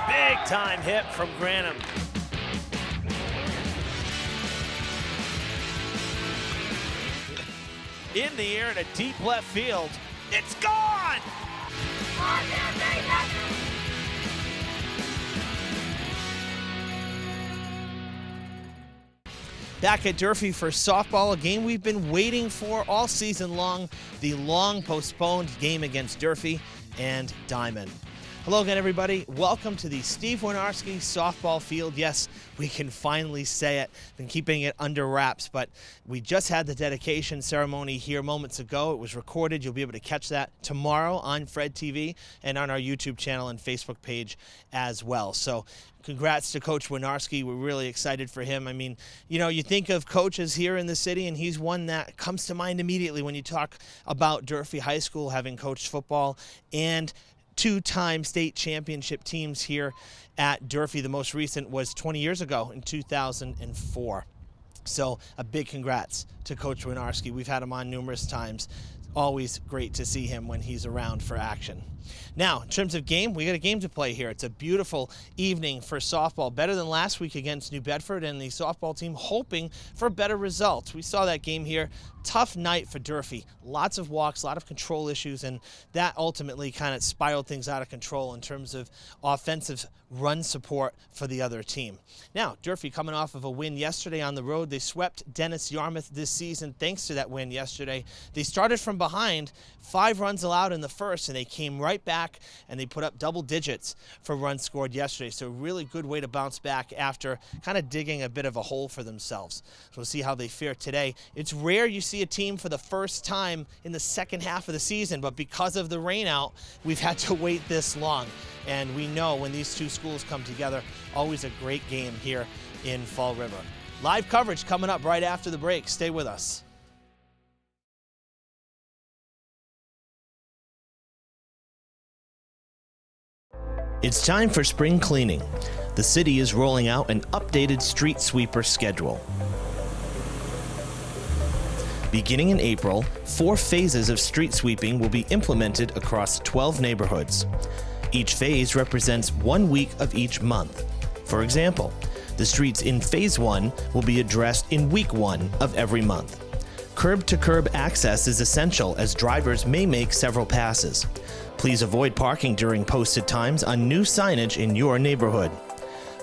Big time hit from Granum. In the air in a deep left field. It's gone! Back at Durfee for softball, a game we've been waiting for all season long, the long postponed game against Durfee and Diman. Hello again, everybody. Welcome to the Steve Winarski softball field. Yes, we can finally say it. Been keeping it under wraps, but we just had the dedication ceremony here moments ago. It was recorded. You'll be able to catch that tomorrow on Fred TV and on our YouTube channel and Facebook page as well. So congrats to Coach Winarski. We're really excited for him. I mean, you know, you think of coaches here in the city, and he's one that comes to mind immediately when you talk about Durfee High School, having coached football and two-time state championship teams here at Durfee. The most recent was 20 years ago in 2004. So a big congrats to Coach Winarski. We've had him on numerous times. Always great to see him when he's around for action. Now, in terms of game, we got a game to play here. It's a beautiful evening for softball. Better than last week against New Bedford, and the softball team hoping for better results. We saw that game here. Tough night for Durfee. Lots of walks, a lot of control issues, and that ultimately kind of spiraled things out of control in terms of offensive run support for the other team. Now, Durfee coming off of a win yesterday on the road. They swept Dennis Yarmouth this season thanks to that win yesterday. They started from behind, 5 runs allowed in the first, and they came right back and they put up double digits for runs scored yesterday. So a really good way to bounce back after kind of digging a bit of a hole for themselves. So we'll see how they fare today. It's rare you see a team for the first time in the second half of the season, but because of the rain out, we've had to wait this long. And we know when these two schools come together, always a great game here in Fall River. Live coverage coming up right after the break. Stay with us. It's time for spring cleaning. The city is rolling out an updated street sweeper schedule. Beginning in April, 4 phases of street sweeping will be implemented across 12 neighborhoods. Each phase represents 1 week of each month. For example, the streets in Phase 1 will be addressed in Week 1 of every month. Curb-to-curb access is essential as drivers may make several passes. Please avoid parking during posted times on new signage in your neighborhood.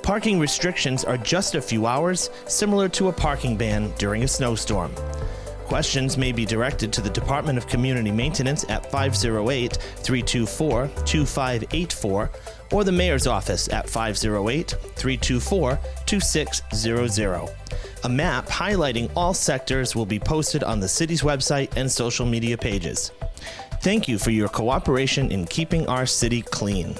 Parking restrictions are just a few hours, similar to a parking ban during a snowstorm. Questions may be directed to the Department of Community Maintenance at 508-324-2584 or the Mayor's Office at 508-324-2600. A map highlighting all sectors will be posted on the city's website and social media pages. Thank you for your cooperation in keeping our city clean.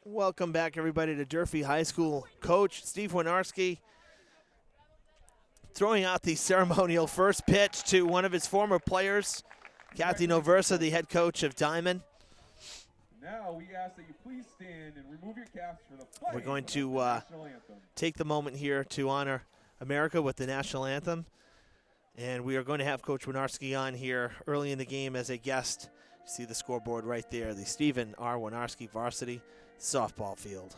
Welcome back, everybody, to Durfee High School. Coach Steve Winarski throwing out the ceremonial first pitch to one of his former players, Kathy Noversa, the head coach of Diman. Now we ask that you please stand and remove your caps for the flag. We're going to take the moment here to honor America with the national anthem. And we are going to have Coach Winarski on here early in the game as a guest. You see the scoreboard right there, the Stephen R. Winarski Varsity Softball Field.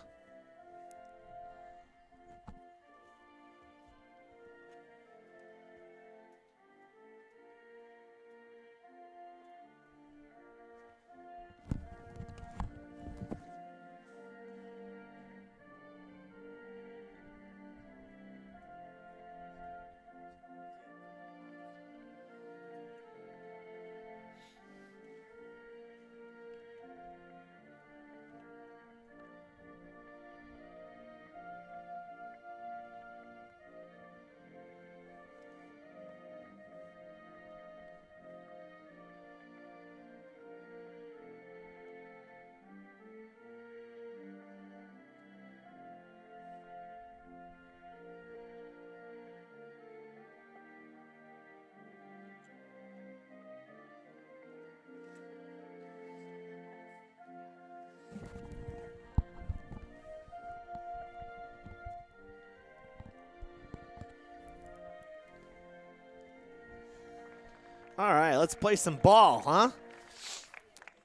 let's play some ball, huh?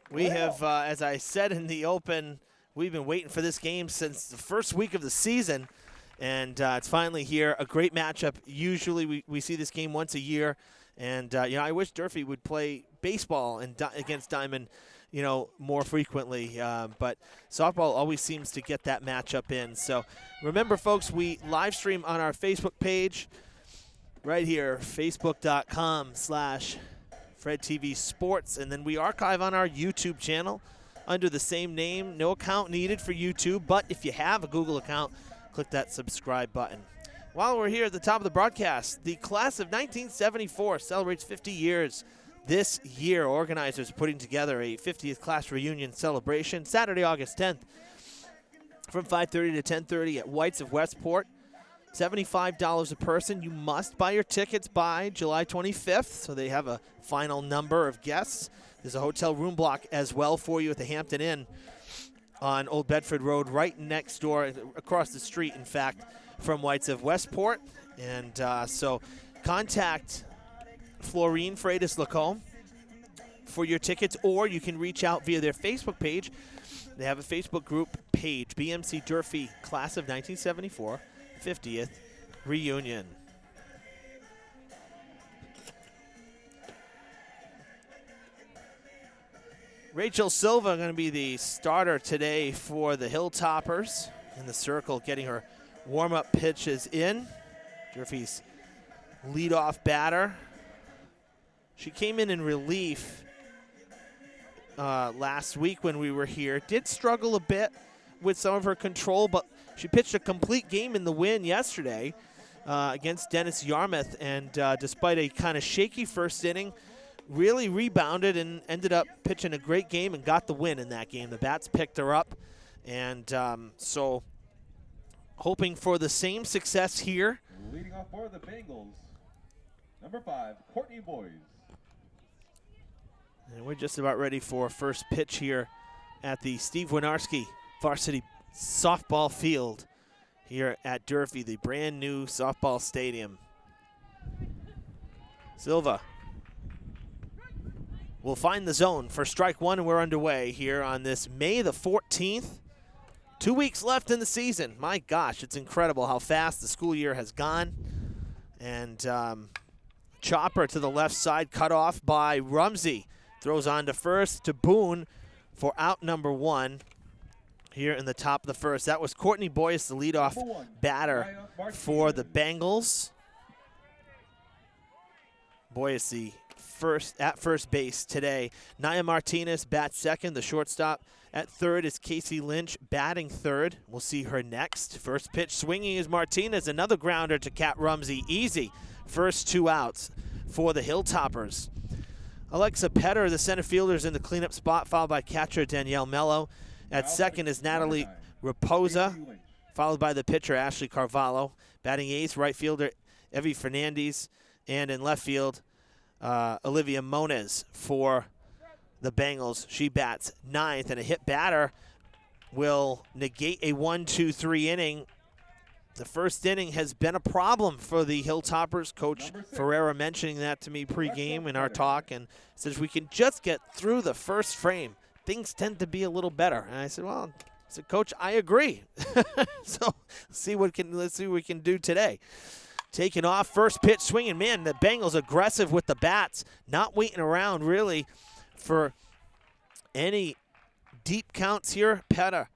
We have, as I said in the open, we've been waiting for this game since the first week of the season, and it's finally here. A great matchup. Usually we see this game once a year, and I wish Durfee would play baseball against Diman, more frequently. But softball always seems to get that matchup in. So remember, folks, we live stream on our Facebook page right here, facebook.com/FredTV Sports, and then we archive on our YouTube channel under the same name. No account needed for YouTube, but if you have a Google account, click that subscribe button. While we're here at the top of the broadcast, the class of 1974 celebrates 50 years this year. Organizers putting together a 50th class reunion celebration Saturday, August 10th from 5:30 to 10:30 at White's of Westport. $75 a person. You must buy your tickets by July 25th, so they have a final number of guests. There's a hotel room block as well for you at the Hampton Inn on Old Bedford Road, right next door, across the street, in fact, from White's of Westport. And so contact Florine Freitas-Lacombe for your tickets, or you can reach out via their Facebook page. They have a Facebook group page, BMC Durfee Class of 1974 50th Reunion. Rachel Silva going to be the starter today for the Hilltoppers in the circle, getting her warm-up pitches in. Durfee's leadoff batter. She came in relief last week when we were here. Did struggle a bit with some of her control, but she pitched a complete game in the win yesterday against Dennis Yarmouth, and despite a kind of shaky first inning, really rebounded and ended up pitching a great game and got the win in that game. The bats picked her up, and so hoping for the same success here. Leading off for the Bengals, number 5, Courtney Boyes. And we're just about ready for first pitch here at the Steve Winarski Varsity Softball Field here at Durfee, the brand new softball stadium. Silva will find the zone for strike one, and we're underway here on this May the 14th. 2 weeks left in the season. My gosh, it's incredible how fast the school year has gone. And chopper to the left side, cut off by Rumsey. Throws on to first to Boone for out number one here in the top of the first. That was Courtney Boyce, the leadoff batter for the Bengals. Boyce, the at first base today. Naya Martinez bats second. The shortstop at third is Casey Lynch batting third. We'll see her next. First pitch swinging is Martinez. Another grounder to Kat Rumsey. Easy. First two outs for the Hilltoppers. Alexa Petter, the center fielder, is in the cleanup spot, followed by catcher Danielle Mello. At second is Natalie Raposa, followed by the pitcher Ashley Carvalho. Batting eighth, right fielder Evie Fernandez. And in left field, Olivia Moniz for the Bengals. She bats ninth, and a hit batter will negate a 1-2-3 inning. The first inning has been a problem for the Hilltoppers. Coach Ferreira mentioning that to me pregame in our talk, and says we can just get through the first frame, things tend to be a little better. And I said, well, Coach, I agree. So let's see what we can do today. Taking off, first pitch swinging. Man, the Bengals aggressive with the bats, not waiting around really for any deep counts here. Petter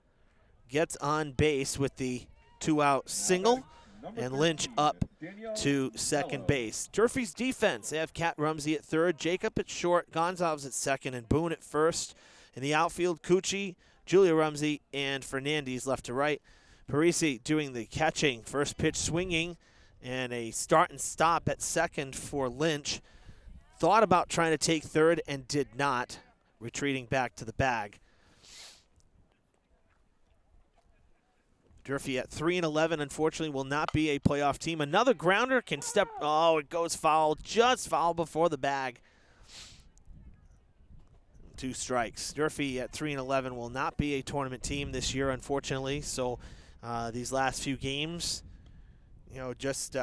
gets on base with the two-out single, and Lynch up to second base. Durfee's defense, they have Kat Rumsey at third, Jacob at short, Gonzalez at second, and Boone at first. In the outfield, Cucci, Julia Rumsey, and Fernandez left to right. Parisi doing the catching, first pitch swinging, and a start and stop at second for Lynch. Thought about trying to take third and did not, retreating back to the bag. Durfee at 3-11, unfortunately, will not be a playoff team. Another grounder can step. Oh, it goes foul. Just foul before the bag. 2 strikes. Durfee at 3-11 will not be a tournament team this year, unfortunately. So these last few games, just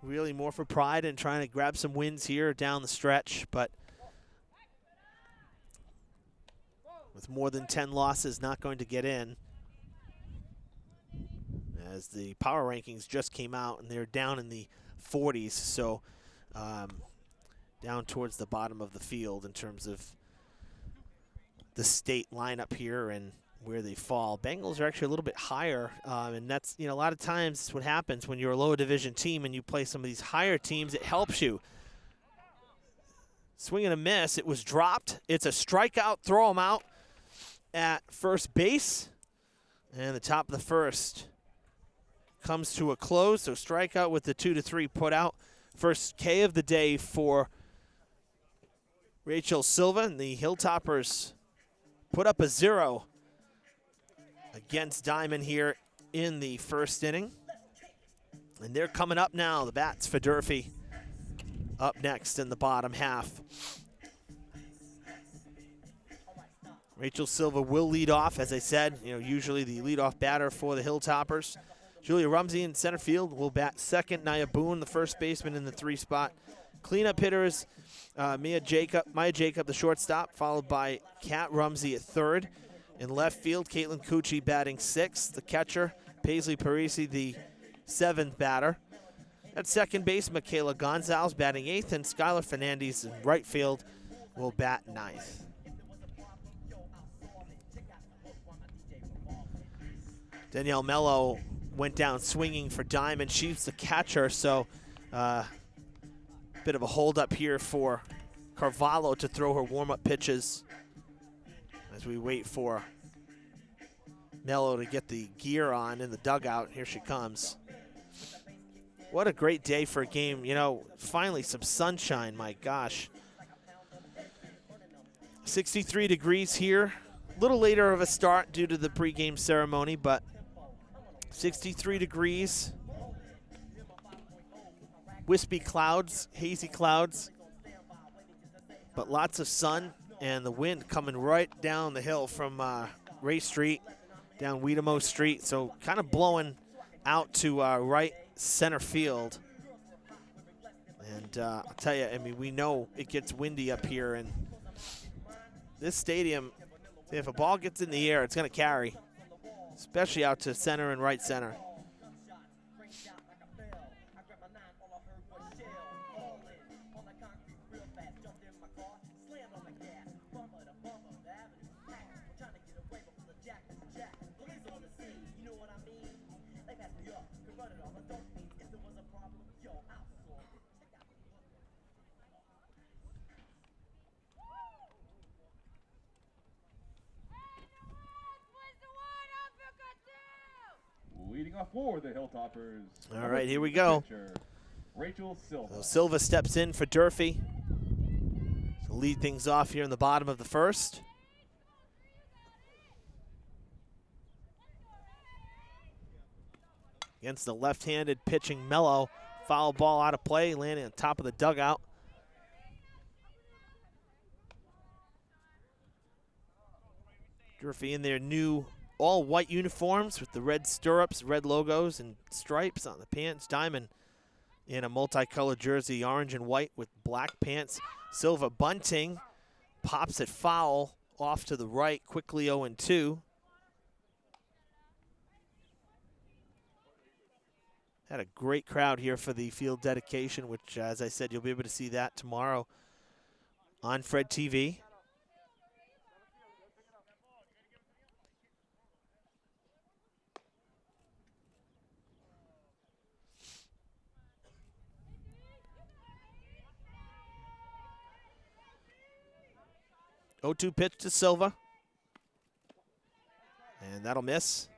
really more for pride and trying to grab some wins here down the stretch. But with more than 10 losses not going to get in, as the power rankings just came out and they're down in the 40s, so down towards the bottom of the field in terms of the state lineup here and where they fall. Bengals are actually a little bit higher, and that's, a lot of times what happens when you're a lower division team and you play some of these higher teams, it helps you. Swing and a miss. It was dropped. It's a strikeout. Throw him out at first base. And the top of the first comes to a close. So strikeout with the 2-3 put out. First K of the day for Rachel Silva. And the Hilltoppers put up a 0 against Diman here in the first inning. And they're coming up now. The bats for Durfee up next in the bottom half. Rachel Silva will lead off, as I said, usually the leadoff batter for the Hilltoppers. Julia Rumsey in center field will bat second. Nia Boone, the first baseman, in the 3 spot. Cleanup hitters, Maya Jacob, the shortstop, followed by Kat Rumsey at third. In left field, Caitlin Cucci batting 6th. The catcher, Paisley Parisi, the 7th batter. At second base, Michaela Gonzalez batting 8th, and Skylar Fernandez in right field will bat 9th. Danielle Mello went down swinging for Diman. She's the catcher, so bit of a hold-up here for Carvalho to throw her warm-up pitches as we wait for Mello to get the gear on in the dugout. Here she comes. What a great day for a game. Finally some sunshine, my gosh. 63 degrees here. A little later of a start due to the pregame ceremony, but 63 degrees. Wispy clouds, hazy clouds, but lots of sun, and the wind coming right down the hill from Ray Street, down Wiedemo Street, so kind of blowing out to right center field. And I'll tell you, we know it gets windy up here, and this stadium, if a ball gets in the air, it's going to carry, especially out to center and right center. Leading off for the Hilltoppers. All right, here we go. Pitcher, Rachel Silva. So Silva steps in for Durfee to lead things off here in the bottom of the first. Against the left-handed pitching Mello. Foul ball out of play, landing on top of the dugout. Durfee in their new all-white uniforms with the red stirrups, red logos, and stripes on the pants. Diman in a multicolored jersey, orange and white with black pants. Silva bunting, pops it foul off to the right, quickly 0-2. Had a great crowd here for the field dedication, which, as I said, you'll be able to see that tomorrow on Fred TV. Oh, 0-2 pitch to Silva. And that'll miss.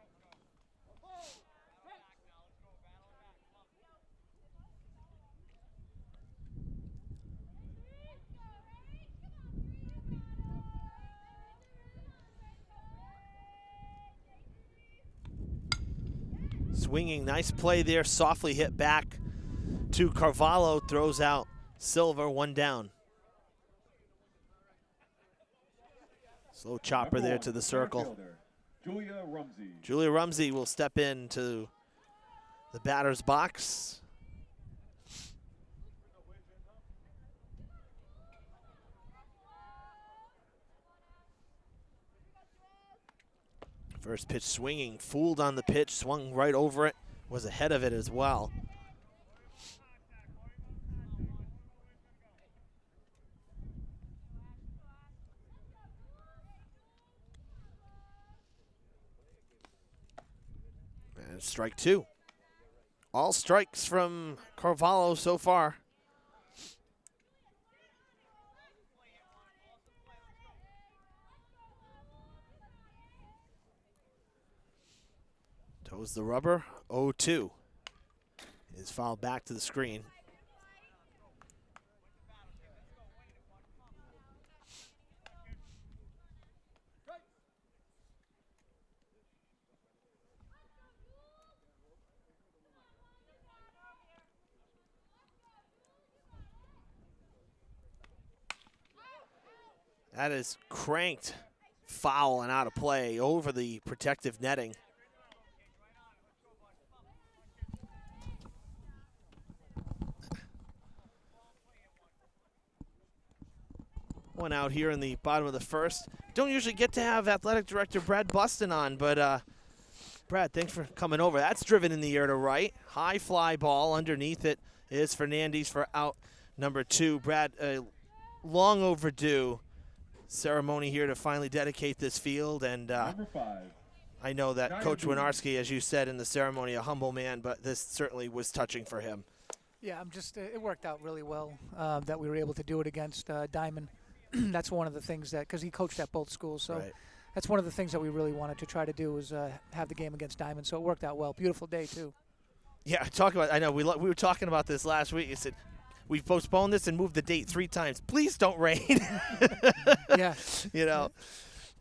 Swinging, nice play there, softly hit back to Carvalho, throws out Silva, 1 down. Slow chopper there to the circle. Julia Rumsey. Julia Rumsey will step into the batter's box. First pitch swinging, fooled on the pitch, swung right over it, was ahead of it as well. And strike two. All strikes from Carvalho so far. Toes the rubber, 0-2. Is fouled back to the screen. That is cranked foul and out of play over the protective netting. One out here in the bottom of the first. Don't usually get to have athletic director Brad Buston on, but Brad, thanks for coming over. That's driven in the air to right. High fly ball. Underneath it is Fernandez for out number 2. Brad, long overdue ceremony here to finally dedicate this field. And Number 5. I know that Coach Winarski, as you said in the ceremony, a humble man, but this certainly was touching for him. Yeah, it worked out really well that we were able to do it against Diman. That's one of the things that, because he coached at both schools, so Right. that's one of the things that we really wanted to try to do was have the game against Diman. So it worked out well. Beautiful day too. Yeah, I know we were talking about this last week. You said we've postponed this and moved the date 3 times. Please don't rain. Yeah. You know,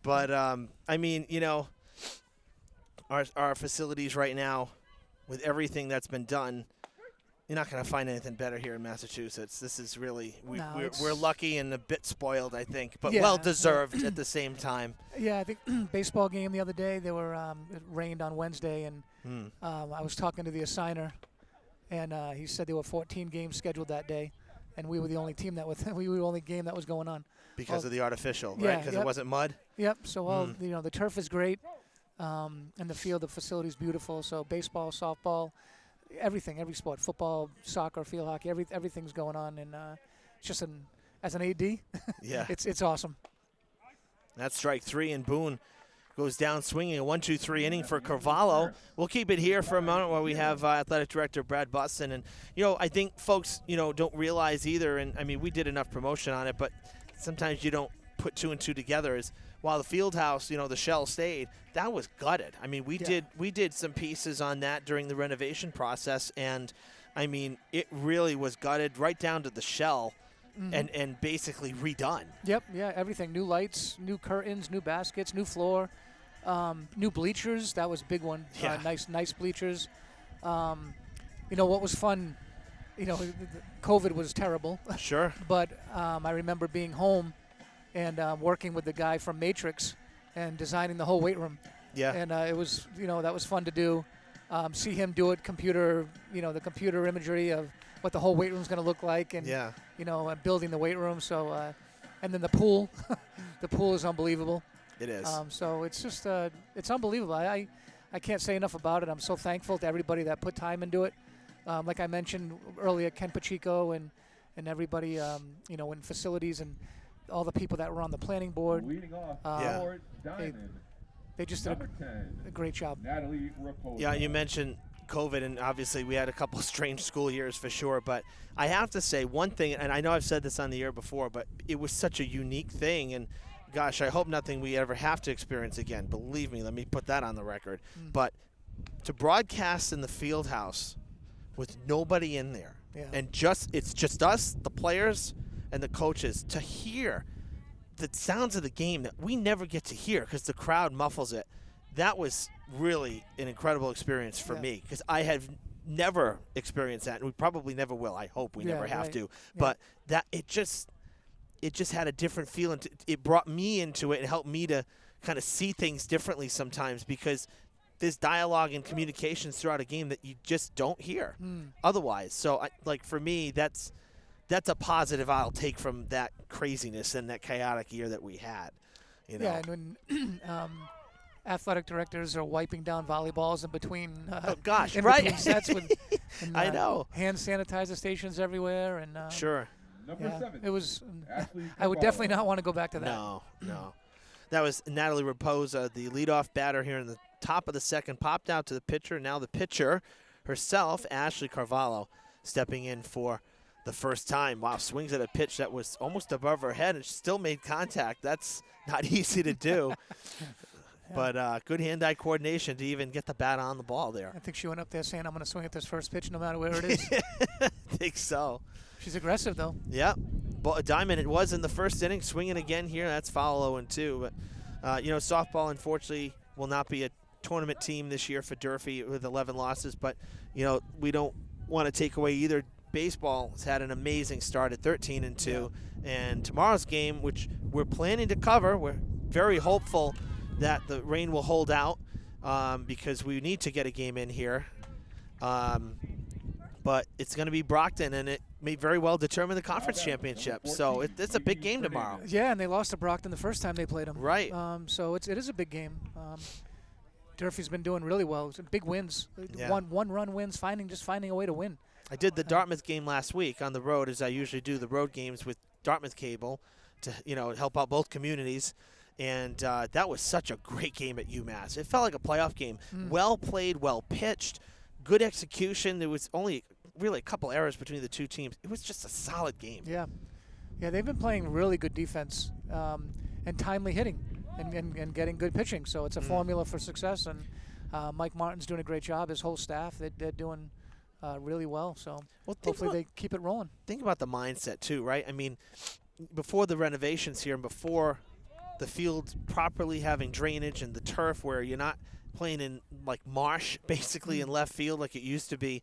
but I mean, you know, our facilities right now, with everything that's been done, you're not going to find anything better here in Massachusetts. This is really we're lucky and a bit spoiled, I think, but Yeah. well deserved at the same time. Yeah, I think baseball game the other day, they were it rained on Wednesday, and I was talking to the assigner, and he said there were 14 games scheduled that day, and we were the only team that was we were the only game that was going on Because of the artificial, right? Yeah, Because yep. it wasn't mud. Yep. So you know, the turf is great, and the field, the facility is beautiful. So baseball, softball, everything, every sport, football, soccer, field hockey, everything's going on, and it's just as an AD, Yeah. it's awesome. That's strike 3, and Boone goes down swinging a 1-2-3 inning for Carvalho. We'll keep it here for a moment while we have athletic director Brad Buston. And, you know, I think folks, you know, don't realize either, and, I mean, we did enough promotion on it, but sometimes you don't put 2 and 2 together, is while the field house, you know, the shell stayed, that was gutted. I mean, we did some pieces on that during the renovation process, and, I mean, it really was gutted right down to the shell. And basically redone. Yep, yeah, everything. New lights, new curtains, new baskets, new floor, new bleachers. That was a big one. Yeah. Nice bleachers. You know, what was fun, you know, COVID was terrible. Sure. But I remember being home and working with the guy from Matrix and designing the whole weight room. Yeah. And it was, you know, that was fun to do. See him do it, the computer imagery of what the whole weight room's going to look like, and Yeah. you know, building the weight room. So, and then the pool, the pool is unbelievable. It is. So it's just, it's unbelievable. I can't say enough about it. I'm so thankful to everybody that put time into it. Like I mentioned earlier, Ken Pacheco and everybody, you know, in facilities and all the people that were on the planning board. Leading off, Yeah. Ford Diamond. They just did Number 10, a great job. Natalie Raposa. Yeah, you mentioned COVID, and obviously we had a couple strange school years for sure, but I have to say one thing, and I know I've said this on the air before, but it was such a unique thing, and gosh, I hope nothing we ever have to experience again. Believe me, let me put that on the record. But to broadcast in the field house with nobody in there, and it's just us, the players, and the coaches, to hear the sounds of the game that we never get to hear because the crowd muffles it. That was really an incredible experience for me, because I have never experienced that, and we probably never will. I hope we never have to. But that it just had a different feeling. It brought me into it and helped me to kind of see things differently sometimes, because there's dialogue and communications throughout a game that you just don't hear otherwise. So, for me, that's a positive I'll take from that craziness and that chaotic year that we had. You know? Yeah, and when athletic directors are wiping down volleyballs in between. Oh gosh, in right. between sets with and, I know. hand sanitizer stations everywhere, and Sure. Number yeah, 7. it was. Ashley I would Carvalho. definitely not want to go back to that. No, no. That was Natalie Raposa, the leadoff batter here in the top of the second, popped out to the pitcher. Now the pitcher herself, Ashley Carvalho, stepping in for the first time. Wow, swings at a pitch that was almost above her head and she still made contact. That's not easy to do. But good hand-eye coordination to even get the bat on the ball there. I think she went up there saying, "I'm going to swing at this first pitch no matter where it is." I think so. She's aggressive, though. Yep. Diamond, it was in the first inning, swinging again here. That's foul 0-2. But, softball, unfortunately, will not be a tournament team this year for Durfee with 11 losses. But, we don't want to take away either. Baseball has had an amazing start at 13-2. Yeah. And tomorrow's game, which we're planning to cover, we're very hopeful that the rain will hold out because we need to get a game in here. But it's going to be Brockton, and it may very well determine the conference championship. So it's a big game tomorrow. Yeah, and they lost to Brockton the first time they played them. Right. So it is a big game. Durfee's been doing really well. It's big wins, Yeah. one-run wins, finding a way to win. I did the Dartmouth game last week on the road, as I usually do the road games with Dartmouth Cable to help out both communities. And that was such a great game at UMass. It felt like a playoff game. Well played, well pitched, good execution. There was only really a couple errors between the two teams. It was just a solid game. Yeah, they've been playing really good defense and timely hitting and getting good pitching. So it's a formula for success. And Mike Martin's doing a great job. His whole staff, they're doing really well. So hopefully they keep it rolling. Think about the mindset too, right? I mean, before the renovations here and before the field properly having drainage and the turf where you're not playing in like marsh basically in left field like it used to be,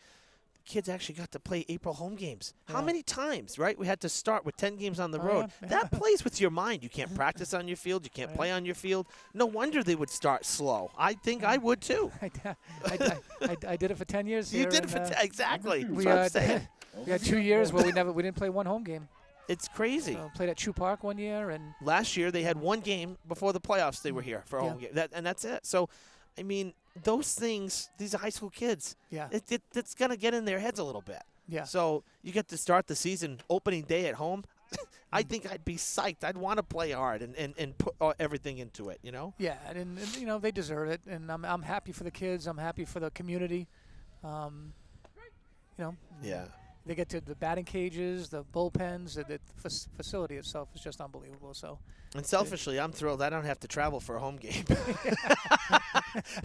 kids actually got to play April home games. How many times, right? We had to start with 10 games on the road. Yeah. That plays with your mind. You can't practice on your field. You can't play on your field. No wonder they would start slow. I think I would too. I did it for 10 years. You here did it and, for exactly. we That's what I'm saying. we had 2 years where we didn't play one home game. It's crazy. So played at Chew Park one year, and Last year they had one game before the playoffs. They were here for a home game, and that's it. So, I mean, those things. These are high school kids. yeah, It's gonna get in their heads a little bit. yeah. So you get to start the season opening day at home. I think I'd be psyched. I'd want to play hard and put everything into it. Yeah, and they deserve it, and I'm happy for the kids. I'm happy for the community. Yeah. They get to the batting cages, the bullpens, the facility itself is just unbelievable. So, And selfishly, I'm thrilled I don't have to travel for a home game.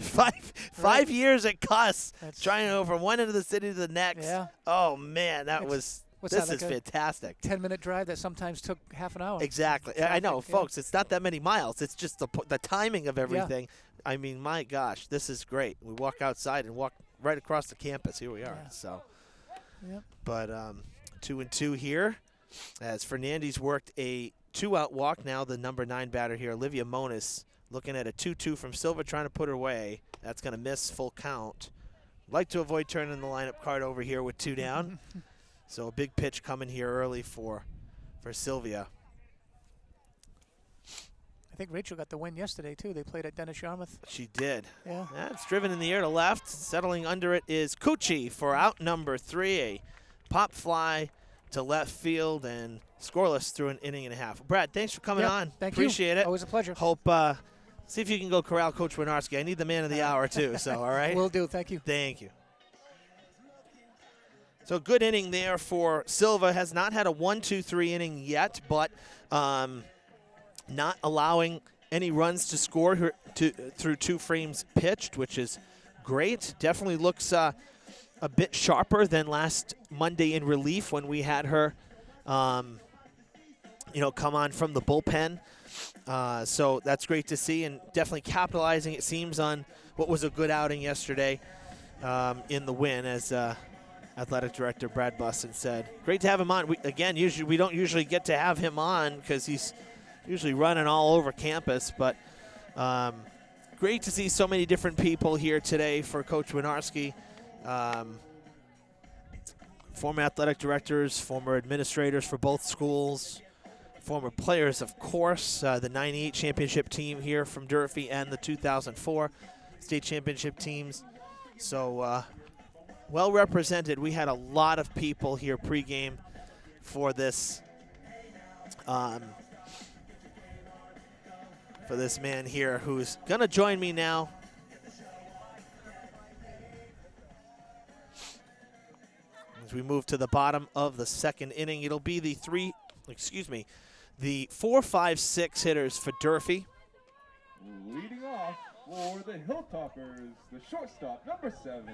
Five years at Cuss, trying to go from one end of the city to the next. Yeah. Oh man, this what's is that, like a fantastic. 10-minute drive that sometimes took half an hour. Exactly. I know, Traffic, yeah. folks. It's not that many miles. It's just the timing of everything. I mean, my gosh, this is great. We walk outside and walk right across the campus. Here we are. Yeah. So, Yep. but 2-2 here, as Fernandez worked a 2-out walk. Now the number 9 batter here, Olivia Monis, looking at a 2-2 from Silva, trying to put her away. That's going to miss, full count. Like to avoid turning the lineup card over here with 2 down. So a big pitch coming here early for Sylvia. I think Rachel got the win yesterday too. They played at Dennis Yarmouth. She did. Yeah. It's driven in the air to left. Settling under it is Cucci for out number 3. A pop fly to left field and scoreless through an inning and a half. Brad, thanks for coming on. Thank you. Appreciate it. Always a pleasure. Hope see if you can go corral Coach Winarski. I need the man of the hour too. So all right. Will do. Thank you. Thank you. So good inning there for Silva. Has not had a 1-2-3 inning yet, but not allowing any runs to score through 2 frames pitched, which is great. Definitely looks a bit sharper than last Monday in relief when we had her, come on from the bullpen. So that's great to see, and definitely capitalizing, it seems, on what was a good outing yesterday in the win, as Athletic Director Brad Busson said. Great to have him on. We don't usually get to have him on because he's usually running all over campus, but great to see so many different people here today for Coach Winarski. Former athletic directors, former administrators for both schools, former players, of course. The 98 championship team here from Durfee and the 2004 state championship teams. So well represented. We had a lot of people here pregame for this man here who's gonna join me now. As we move to the bottom of the second inning, it'll be the 4, 5, 6 hitters for Durfee. Leading off for the Hilltoppers, the shortstop, number 7,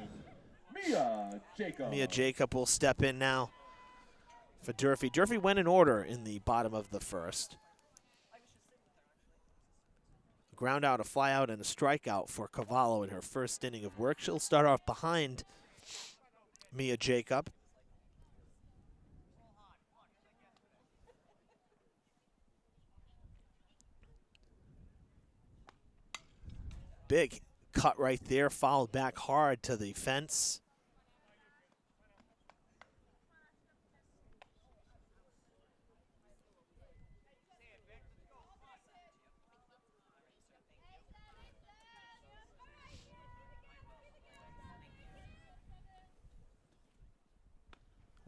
Mia Jacob. Mia Jacob will step in now for Durfee. Durfee went in order in the bottom of the first. A ground out, a fly out, and a strikeout for Cavallo in her first inning of work. She'll start off behind Mia Jacob. Big cut right there, fouled back hard to the fence.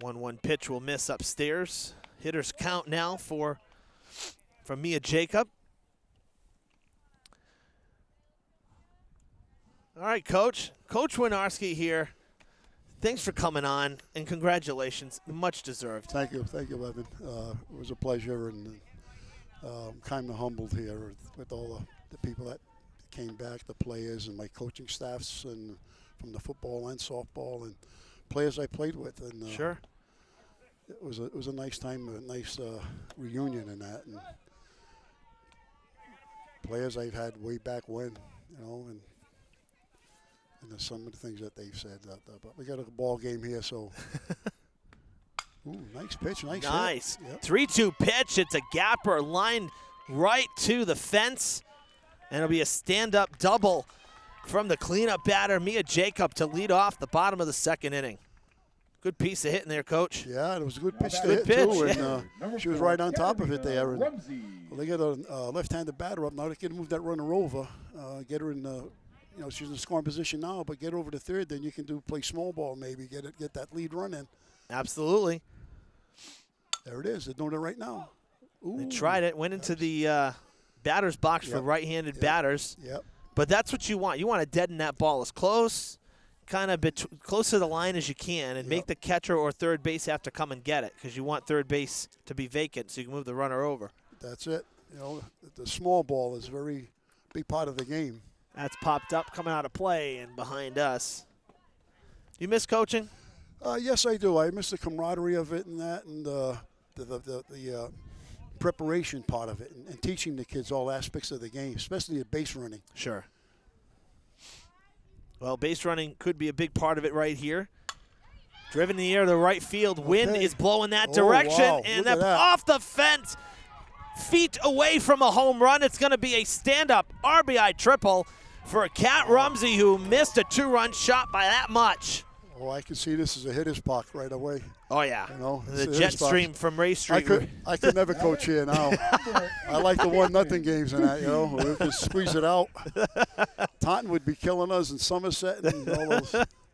One pitch will miss upstairs. Hitters count now for Mia Jacob. All right, Coach. Coach Winarski here. Thanks for coming on, and congratulations. Much deserved. Thank you, Evan. It was a pleasure, and kind of humbled here with all the people that came back, the players and my coaching staffs, and from the football and softball, and players I played with. And sure. It was a nice time, a nice reunion in that, and players I've had way back when, and there's some of the things that they've said. But we got a ball game here, so. Ooh, nice pitch, nice. Yep. 3-2 pitch. It's a gapper lined right to the fence, and it'll be a stand-up double from the cleanup batter, Mia Jacob, to lead off the bottom of the second inning. Good piece of hitting there, Coach. Yeah, it was a good pitch to Good hit, pitch. too, and she was right on top of it there. And, Rumsey. well, they got a left-handed batter up now. They can move that runner over, get her in she's in the scoring position now, but get over to third, then you can play small ball maybe, get that lead run in. Absolutely. There it is. They're doing it right now. Ooh. They tried it, went into the batter's box for right-handed batters. Yep. But that's what you want. You want to deaden that ball as close, kind of close to the line as you can, and make the catcher or third base have to come and get it, because you want third base to be vacant so you can move the runner over. That's it. The small ball is a very big part of the game. That's popped up, coming out of play, and behind us. You miss coaching? Yes, I do. I miss the camaraderie of it and that, and the preparation part of it, and teaching the kids all aspects of the game, especially the base running. Sure. Well, base running could be a big part of it right here. Driven in the air to the right field. Wind is blowing that direction, wow. and Look at that. off the fence, feet away from a home run. It's going to be a stand-up RBI triple for Kat Rumsey, who missed a 2-run shot by that much. Oh, I can see this as a hitter's park right away. Oh, yeah. It's The a jet hitter's park. stream from Ray Street. I could never coach here now. I like the 1-0 games and that, we can squeeze it out. Taunton would be killing us in Somerset and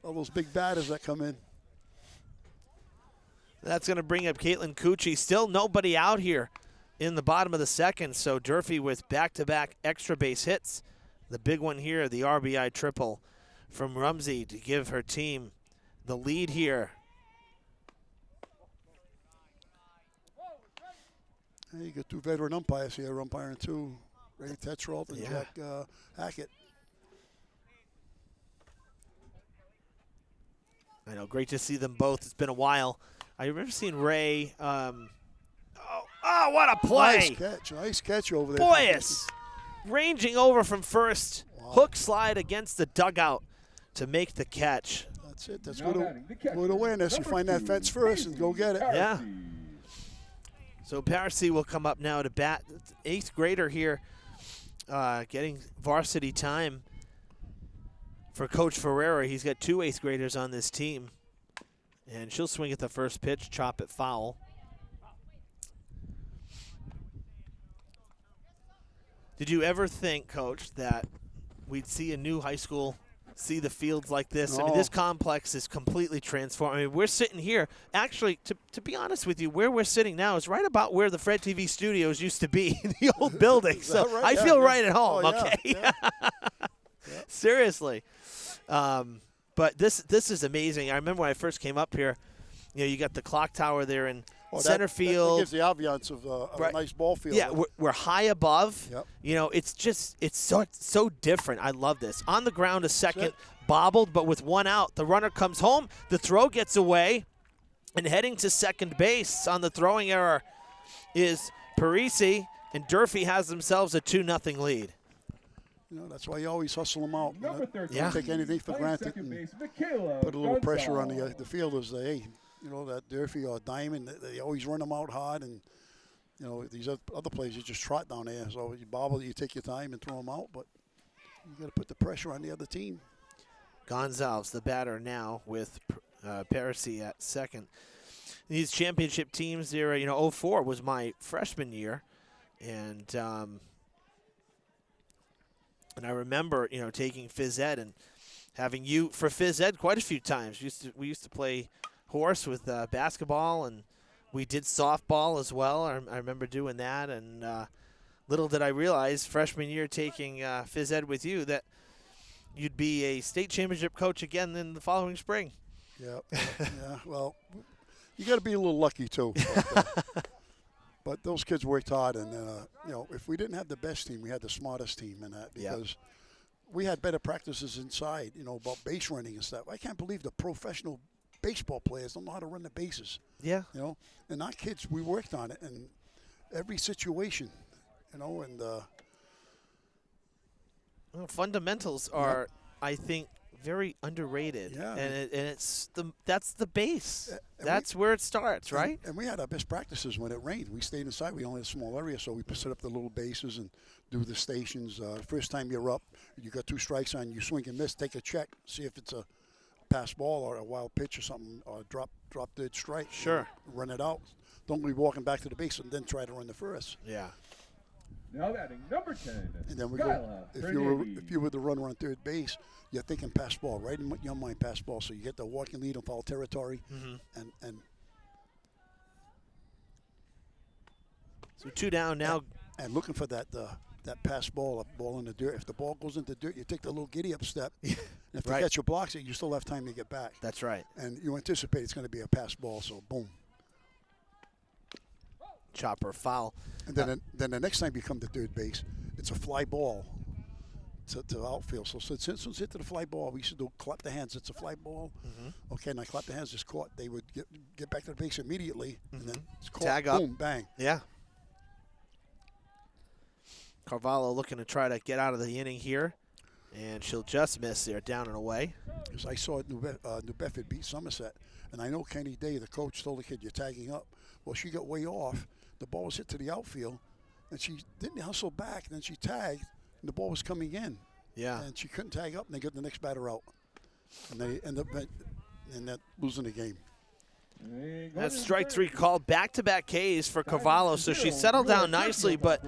all those big batters that come in. That's going to bring up Caitlin Cucci. Still nobody out here in the bottom of the second, so Durfee with back-to-back extra base hits. The big one here, the RBI triple from Rumsey to give her team the lead here. Hey, you got 2 veteran umpires here, umpiring 2, Ray Tetrault and Jack Hackett. I know, great to see them both. It's been a while. I remember seeing Ray. Oh, what a play! Nice catch over there. Boyus ranging over from first. Wow. Hook slide against the dugout to make the catch. That's it. That's good awareness. You find that fence first and go get it. Yeah. So Parisi will come up now to bat. 8th grader here, getting varsity time for Coach Ferreira. He's got 2 8th graders on this team. And she'll swing at the first pitch, chop it foul. Did you ever think, Coach, that we'd see a new high school see the fields like this? I mean, this complex is completely transformed. I mean, we're sitting here. Actually, to be honest with you, where we're sitting now is right about where the Fred TV studios used to be in the old building. So right? I feel right at home, Oh, yeah, okay? yeah. Seriously. But this is amazing. I remember when I first came up here, you got the clock tower there in center field. That gives the ambiance of a nice ball field. Yeah, we're high above. Yep. It's so different. I love this. On the ground, a second, bobbled, but with one out. The runner comes home. The throw gets away, and heading to second base on the throwing error is Parisi, and Durfee has themselves a 2-0 lead. That's why you always hustle them out. Number 13, Yeah. Don't take anything for granted. second And base, Michaela put a little pressure on Gonzalez. the fielders. Hey, that Durfee or Diman, they always run them out hard, and these other players you just trot down there. So you bobble, you take your time and throw them out, but you got to put the pressure on the other team. Gonzalez, the batter now with Parisi at second. These championship teams there, 04 was my freshman year, and I remember, taking phys ed and having you for phys ed quite a few times. We used to play horse with basketball, and we did softball as well. I remember doing that, and little did I realize freshman year taking phys ed with you that you'd be a state championship coach again in the following spring. Yeah. Well, you got to be a little lucky too. But those kids worked hard, and if we didn't have the best team, we had the smartest team in that, because we had better practices inside, about base running and stuff. I can't believe the professional baseball players don't know how to run the bases. Yeah. And our kids, we worked on it in every situation, and fundamentals are, I think, very underrated. Yeah. And that's the base. That's where it starts, right? And we had our best practices when it rained. We stayed inside. We only had a small area, so we set up the little bases and do the stations. First time you're up, you got 2 strikes on you, swing and miss, take a check, see if it's a pass ball or a wild pitch or something, or drop dead strike. Sure. Run it out. Don't be walking back to the base and then try to run the first. Yeah. Now batting number 10, And then we Skylar go. Bernini. If you were the runner on third base, you're thinking pass ball, right in your mind, pass ball. So you get the walking lead on foul territory, and So 2 down now. and looking for that pass ball, a ball in the dirt. If the ball goes into dirt, you take the little giddy up step. And if the catcher blocks it, you still have time to get back. That's right. And you anticipate it's going to be a pass ball, so boom. Chopper foul. And then the next time you come to third base, it's a fly ball to outfield. So since it's hit to the fly ball, we used to clap the hands. It's a fly ball. Okay, now clap the hands is caught. They would get back to the base immediately, and then it's caught. Tag up. Boom, bang. Yeah. Carvalho looking to try to get out of the inning here, and she'll just miss there, down and away. Because I saw New Bedford beat Somerset, and I know Kenny Day, the coach, told the kid, "You're tagging up." Well, she got way off. The ball was hit to the outfield, and she didn't hustle back. Then she tagged, and the ball was coming in. Yeah. And she couldn't tag up, and they got the next batter out. And they end up losing the game. That's strike 3 called. Back-to-back Ks for Carvalho, so she settled down nicely, but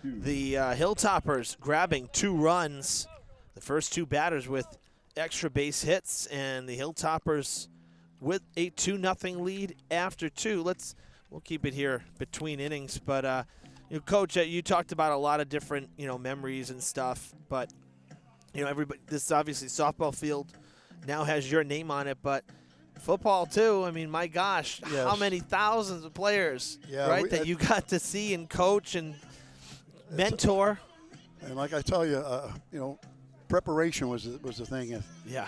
the Hilltoppers grabbing 2 runs. The first 2 batters with extra base hits, and the Hilltoppers with a 2-0 lead after 2. We'll keep it here between innings, but Coach, you talked about a lot of different memories and stuff, but everybody, this obviously softball field now has your name on it, but football too. I mean, my gosh, Yes. how many thousands of players, right, that you got to see and coach and mentor. And like I tell you, preparation was the thing.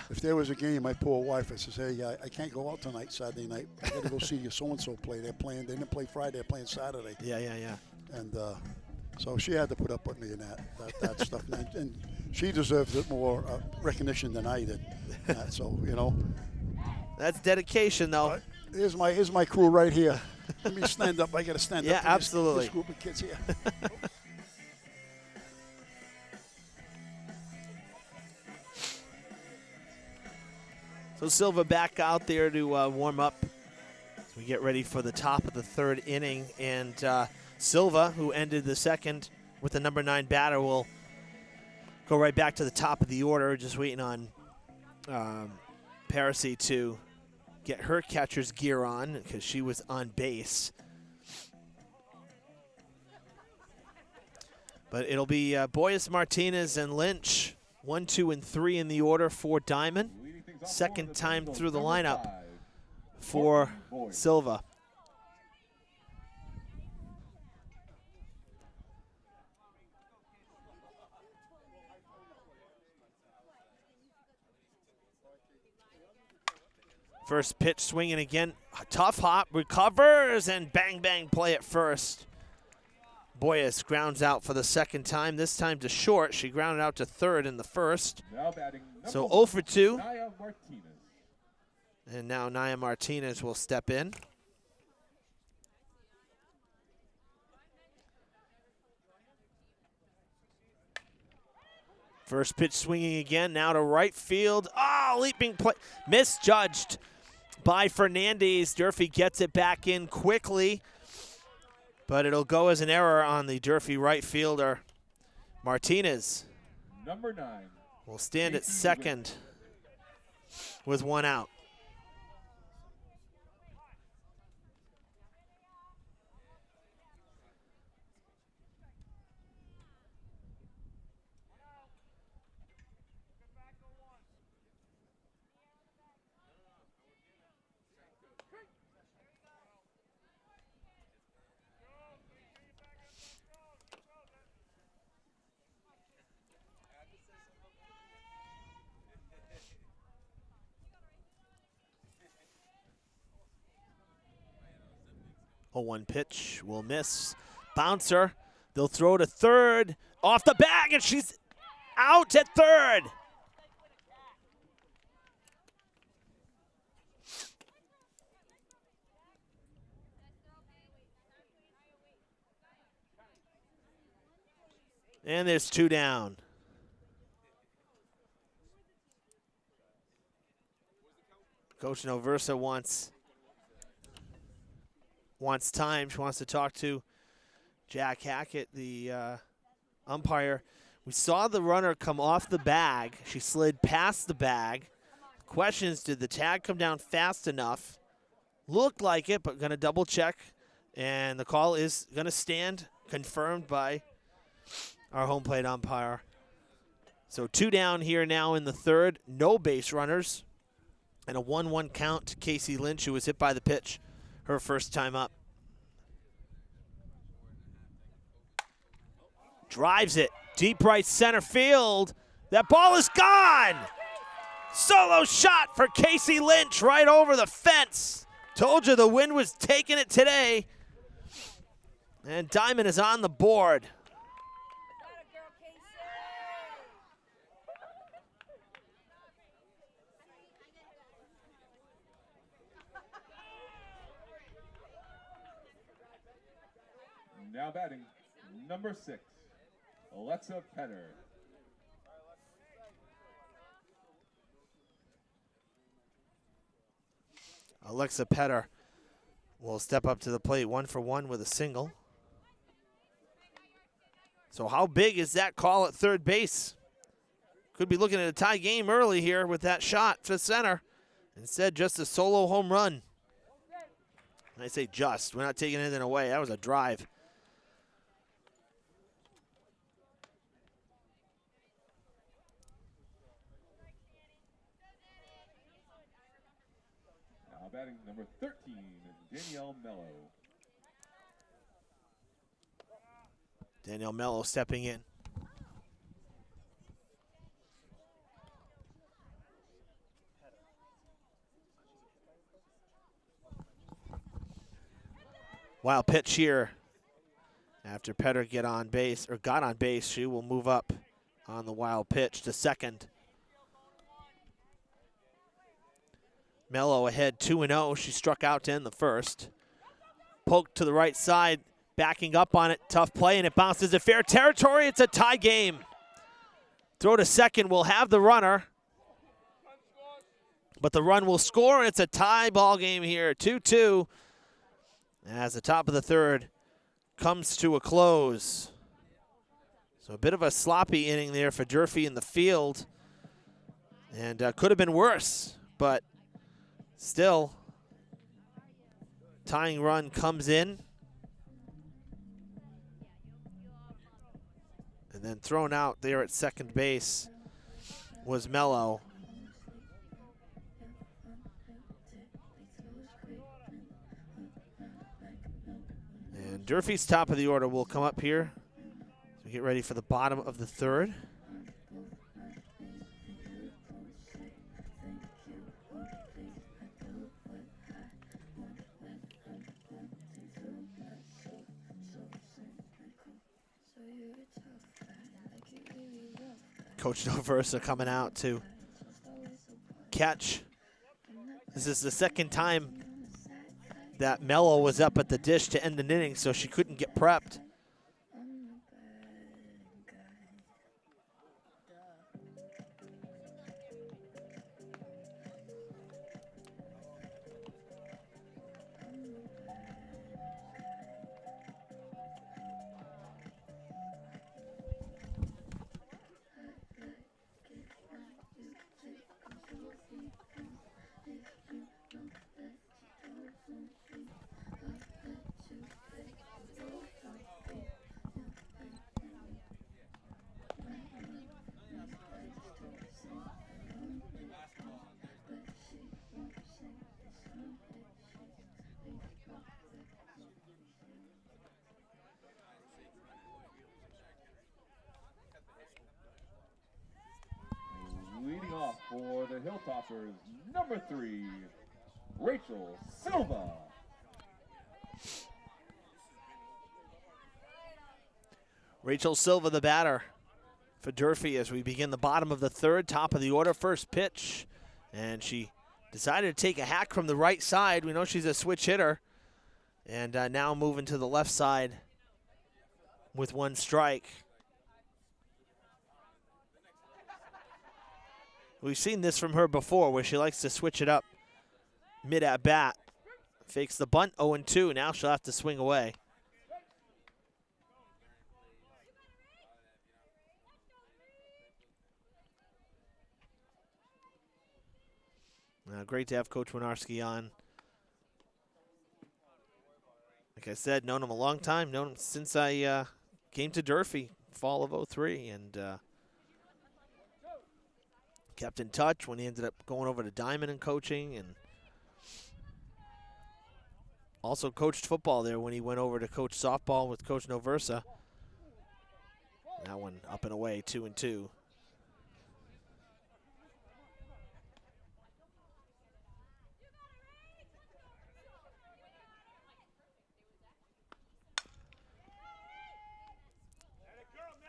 If there was a game, my poor wife, I says, "Hey, I can't go out tonight, Saturday night. I got to go see your so-and-so play. They didn't play Friday, they're playing Saturday." Yeah. And so she had to put up with me in that stuff. And she deserves it more recognition than I did. So, That's dedication, though. Here's my crew right here. Let me stand up. I got to stand up. Yeah, to absolutely. This group of kids here. So Silva back out there to warm up as we get ready for the top of the 3rd inning. And Silva, who ended the second with the number 9 batter. We'll go right back to the top of the order. Just waiting on Parisi to get her catcher's gear on because she was on base. But it'll be Boyes, Martinez, and Lynch. 1, 2, and 3 in the order for Diman. Second time through the lineup for Silva. First pitch swinging again. A tough hop, recovers, and bang, bang play at first. Boyes grounds out for the second time, this time to short. She grounded out to third in the first. So 0 for 2. And now Naya Martinez will step in. First pitch swinging again, now to right field. Oh, leaping play, misjudged by Fernandez. Durfee gets it back in quickly, but it'll go as an error on the Durfee right fielder. Martinez Number 9 will stand at second with 1 out. A 1 pitch will miss. Bouncer. They'll throw to third. Off the bag, and she's out at third. And there's 2 down. Coach Noversa wants time. She wants to talk to Jack Hackett, the umpire. We saw the runner come off the bag. She slid past the bag. Question is, did the tag come down fast enough? Looked like it, but going to double check. And the call is going to stand, confirmed by our home plate umpire. So 2 down here now in the third. No base runners. And a 1-1 count to Casey Lynch, who was hit by the pitch her first time up. Drives it deep right center field. That ball is gone. Solo shot for Casey Lynch right over the fence. Told you the wind was taking it today. And Diman is on the board. Now batting, number 6, Alexa Penner. Alexa Petter will step up to the plate, 1 for 1 with a single. So how big is that call at third base? Could be looking at a tie game early here with that shot to center. Instead, just a solo home run. And I say just, we're not taking anything away. That was a drive. Now batting number 13, Danielle Mello. Danielle Mello stepping in. Wild pitch here. After Petter got on base, she will move up on the wild pitch to second. Mello ahead 2-0. She struck out to end the first. Poked to the right side, backing up on it. Tough play, and it bounces to fair territory. It's a tie game. Throw to second will have the runner. But the run will score, and it's a tie ball game here. 2-2 as the top of the third comes to a close. So a bit of a sloppy inning there for Durfee in the field. And could have been worse, but still, tying run comes in. And then thrown out there at second base was Mello. And Durfee's top of the order will come up here. So we get ready for the bottom of the third. Coach Noversa coming out to catch. This is the second time that Mello was up at the dish to end an inning, so she couldn't get prepped. Leading off for the Hilltoppers, number 3, Rachel Silva. Rachel Silva, the batter for Durfee as we begin the bottom of the third, top of the order, first pitch. And she decided to take a hack from the right side. We know she's a switch hitter. And now moving to the left side with one strike. We've seen this from her before where she likes to switch it up mid at bat. Fakes the bunt, 0-2. Now she'll have to swing away. Great to have Coach Winarski on. Like I said, known him a long time. Known him since I came to Durfee, fall of '03, and kept in touch when he ended up going over to Diman and coaching, and also coached football there when he went over to coach softball with Coach Noversa. That one up and away, 2-2.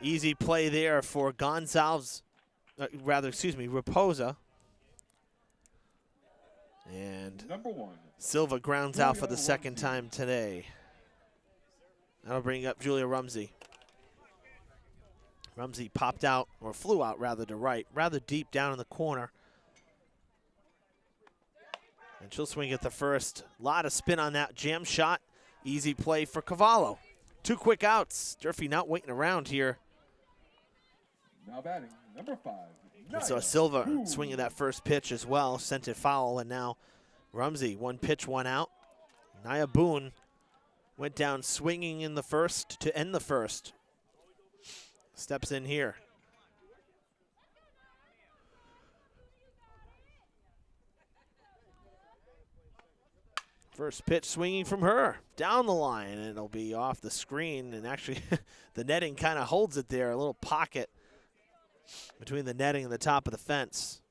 Easy play there for Gonzalez, Raposa. And Number 1, Silva grounds out for the second time today. That'll bring up Julia Rumsey. Rumsey popped out, or flew out rather, to right, rather deep down in the corner. And she'll swing at the first. Lot of spin on that jam shot. Easy play for Cavallo. 2 quick outs. Durfee not waiting around here. now batting, number 5. And so Silva swinging that first pitch as well, sent it foul, and now Rumsey, 1 pitch, 1 out. Nia Boone went down swinging in the first to end the first. Steps in here. First pitch swinging from her, down the line, and it'll be off the screen, and actually the netting kind of holds it there, a little pocket between the netting and the top of the fence.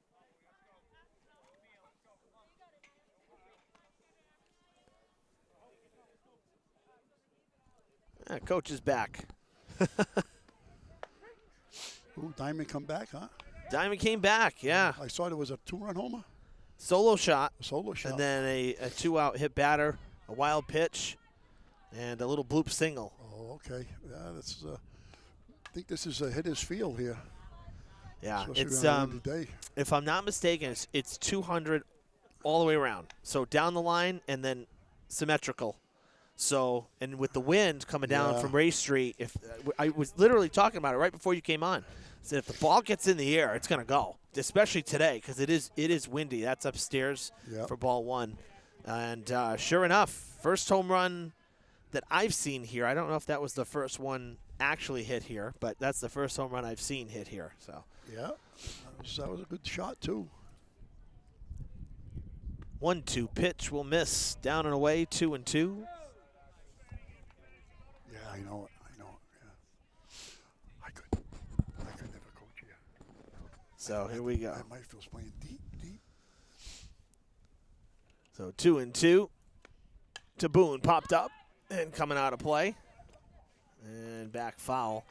Coach is back. Ooh, Diamond come back, huh? Diamond came back, yeah. I saw there was a 2-run homer. Solo shot. A solo shot. And then a 2-out hit batter, a wild pitch, and a little bloop single. Oh, okay. Yeah, that's. I think this is a hitter's field here. Yeah, Especially it's on a windy day. if I'm not mistaken, it's 200 all the way around. So down the line and then symmetrical. So, and with the wind coming down Yeah. from Ray Street, if I was literally talking about it right before you came on, I said if the ball gets in the air, it's going to go, especially today because it is windy. That's upstairs Yep. for ball one. And sure enough, first home run that I've seen here. I don't know if that was the first one actually hit here, but that's the first home run I've seen hit here. So Yeah, that was a good shot too. 1-2 pitch will miss, down and away, 2-2. Yeah, I know it. Yeah. I could never coach here. So here we go. My field's playing deep. So 2-2 to Boone, popped up and coming out of play. And back foul.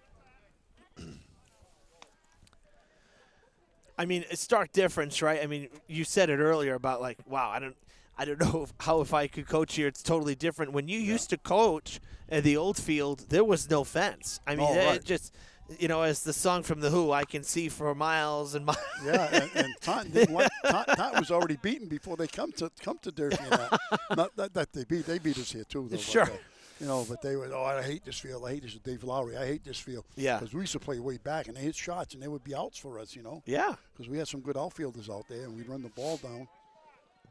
I mean, a stark difference, right? I mean, you said it earlier about like, wow, I don't know if I could coach here. It's totally different. When you used to coach at the old field, there was no fence. I mean, right. it just, as the song from The Who, I can see for miles and miles. Yeah, and Taunton was already beaten before they come to Durfee. And that. Not that they beat us here too, though. Sure. But they were, I hate this field. I hate this. Dave Lowry, I hate this field. Yeah. Because we used to play way back, and they hit shots, and they would be outs for us, Yeah. Because we had some good outfielders out there, and we'd run the ball down.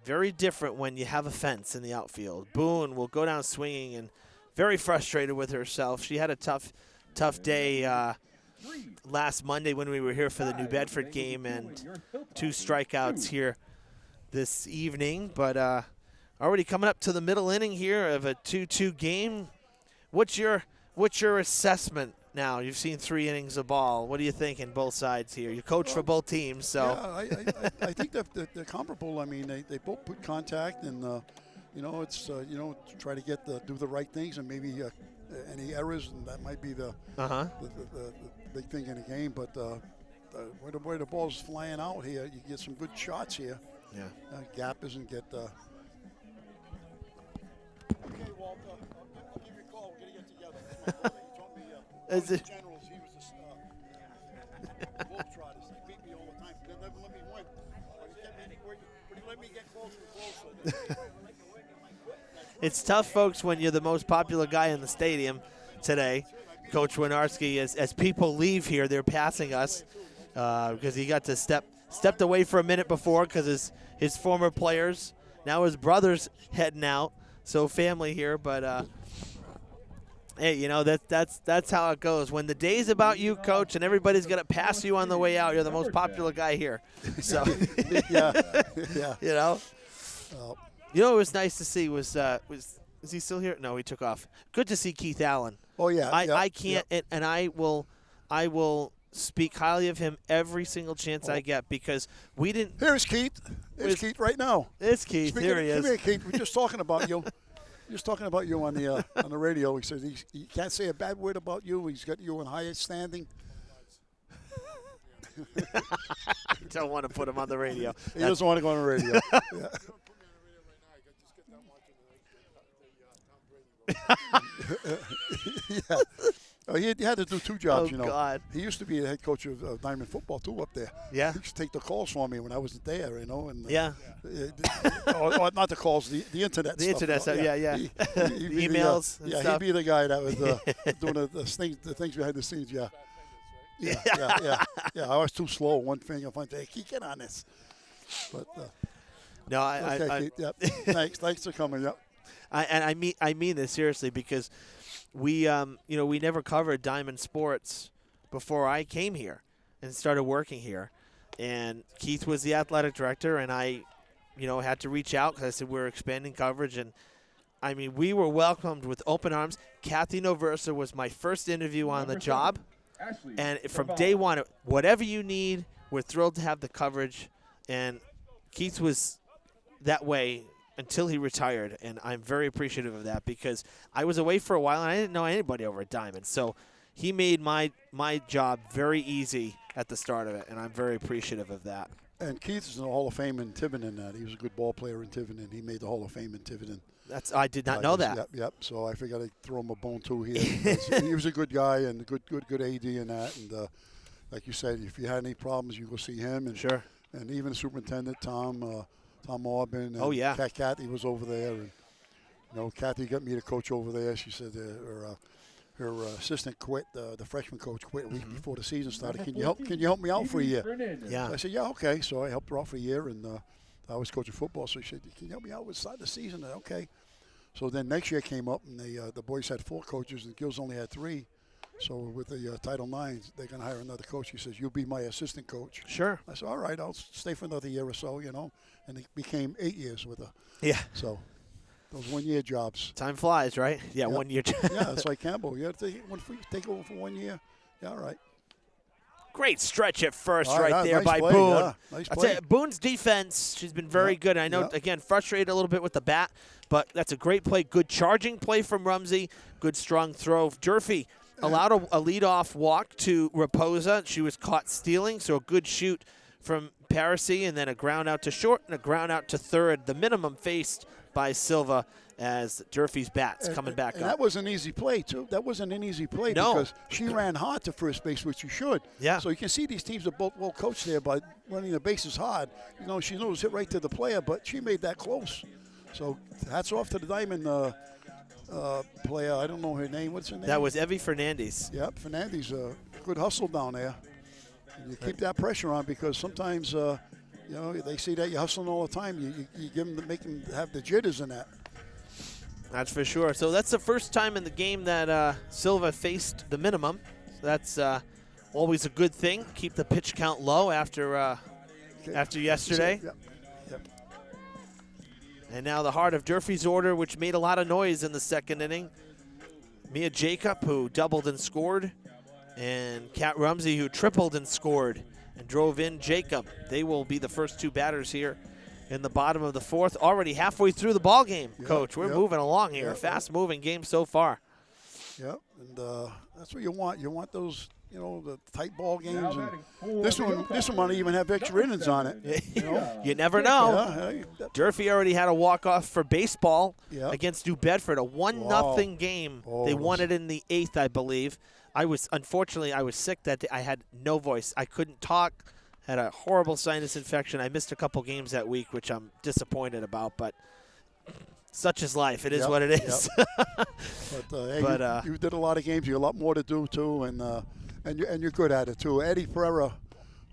Very different when you have a fence in the outfield. Boone will go down swinging and very frustrated with herself. She had a tough day last Monday when we were here for the New Bedford game, and 2 strikeouts here this evening. But already coming up to the middle inning here of a 2-2 game. What's your assessment now? You've seen 3 innings of ball. What are you thinking both sides here? You coach for both teams, so. Yeah, I think that they're comparable. I mean, they both put contact, and it's try to do the right things, and maybe any errors, and that might be the big thing in the game. But where the ball's flying out here, you get some good shots here. Yeah. Gap doesn't get. Okay, Walter, I'll give you a call. We're gonna get together. He told me. Is it? Generals, he was the Globetrotters. They beat me all the time. They never let me win. But he let me get closer and closer. It's tough, folks, when you're the most popular guy in the stadium today. Coach Winarski, as people leave here, they're passing us because he got to stepped away for a minute before because his former players. Now his brother's heading out, so family here. But hey, that's how it goes. When the day's about you, Coach, and everybody's gonna pass you on the way out, you're the most popular guy here. So yeah. What was nice to see was he still here? No, he took off. Good to see Keith Allen. Oh yeah. I can't, and I will speak highly of him every single chance I get because we didn't. Here's Keith. Here's Keith right now. It's Keith. Here he is. Come here, Keith. We're just talking about you. Just talking about you on the radio. He says he can't say a bad word about you. He's got you in highest standing. I don't want to put him on the radio. He doesn't want to go on the radio. Yeah. Yeah. He had to do 2 jobs, God. He used to be the head coach of Diamond football, too, up there. Yeah. He used to take the calls for me when I wasn't there, And, Yeah. or not the calls, the internet The stuff. internet stuff, yeah. He'd be Emails and yeah, stuff. he'd be the guy that was doing the things behind the scenes, yeah. Yeah. I was too slow. One finger, hey, Keith, get on this. But, No, okay, Keith, yep. Thanks for coming, yep. I mean this seriously because we we never covered Diamond sports before I came here and started working here, and Keith was the athletic director, and I had to reach out because I said we're expanding coverage, and I mean we were welcomed with open arms. Kathy Noversa was my first interview on the job, and from day one, whatever you need, we're thrilled to have the coverage, and Keith was that way until he retired, and I'm very appreciative of that because I was away for a while and I didn't know anybody over at Diamond. So he made my job very easy at the start of it, and I'm very appreciative of that. And Keith is in the Hall of Fame in Tiverton. He was a good ball player in Tiverton. He made the Hall of Fame in Tiverton. I did not know that. Yep. So I figured I'd throw him a bone too here. He was a good guy and good AD in that. And like you said, if you had any problems, you go see him. And Sure. And even the superintendent Tom Aubin. And Oh, yeah. Kathy was over there. And You know, Kathy got me to coach over there. She said her assistant quit. The freshman coach quit a week before the season started. Can you help me out for a year? Yeah. I said, yeah, okay. So I helped her out for a year, and I was coaching football. So she said, can you help me out with start the season? I said, okay. So then next year came up, and the boys had 4 coaches, and the girls only had 3. So with the Title IX, they're going to hire another coach. He says, you'll be my assistant coach. Sure. I said, all right, I'll stay for another year or so, you know. And it became 8 years with her. Yeah. So those 1-year jobs. Time flies, right? Yeah, Yep. 1 year. Yeah, it's like Campbell. You have to take over for 1 year. Yeah, all right. Great stretch at first All right there nice by play, Boone. yeah. Nice I'll play. tell you, Boone's defense, she's been very Yep, good. I know, yep. again, frustrated a little bit with the bat, but that's a great play. Good charging play from Rumsey. Good strong throw. Durfee allowed a leadoff walk to Raposa. She was caught stealing, so a good shoot from Parisi, and then a ground out to short and a ground out to third. The minimum faced by Silva as Durfee's bat's coming back and up. that was an easy play, too. That wasn't an easy play No. because she ran hard to first base, which she should. Yeah. So you can see these teams are both well coached there by running the bases hard. You know, she knows hit right to the player, but she made that close. So hats off to the Diamond player. I don't know her name. What's her name? That was Evie Fernandez. Yep, Fernandez. Good hustle down there. And you keep that pressure on because sometimes, you know, they see that you're hustling all the time. You give them, make them have the jitters in that. That's for sure. So that's the first time in the game that Silva faced the minimum. So that's always a good thing. Keep the pitch count low after yesterday. Yep. Yep. And now the heart of Durfee's order, which made a lot of noise in the second inning. Mia Jacob, who doubled and scored, and Kat Rumsey, who tripled and scored and drove in Jacob. They will be the first 2 batters here in the bottom of the 4th. Already halfway through the ball game, Coach. We're moving along here. Fast-moving game so far. Yep, and that's what you want. You want those, you know, the tight ball games. And this one might even have extra innings on it. You know? You never know. Yeah, Durfee already had a walk-off for baseball Yep. against New Bedford, a 1-0 game. Oh, They won it in the 8th, I believe. Unfortunately, I was sick that day. I had no voice. I couldn't talk. Had a horrible sinus infection. I missed a couple games that week, which I'm disappointed about, but such is life. It is what it is. But, hey, you did a lot of games. You have a lot more to do, too, and you're good at it, too. Eddie Pereira,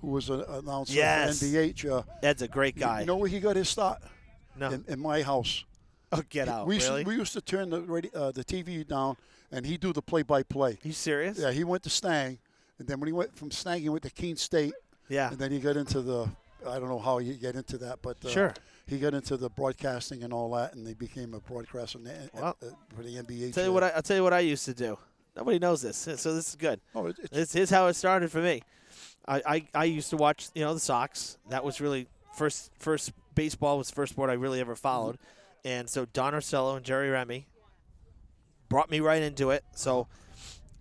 who was an announcer Yes. for NDH. Ed's a great guy. You know where he got his start? No. In my house. Oh, get out. We Really? used to turn the TV down, and he'd do the play-by-play. You serious? Yeah, he went to Stang, and then when he went from Stang, he went to Keene State. Yeah. And then he got into I don't know how he get into that, but Sure. he got into the broadcasting and all that, and he became a broadcaster for the NBA. I'll tell you what I used to do. Nobody knows this, so this is good. Oh, This is how it started for me. I used to watch, the Sox. That was really first baseball was the first sport I really ever followed, and so Don Orsello and Jerry Remy brought me right into it. So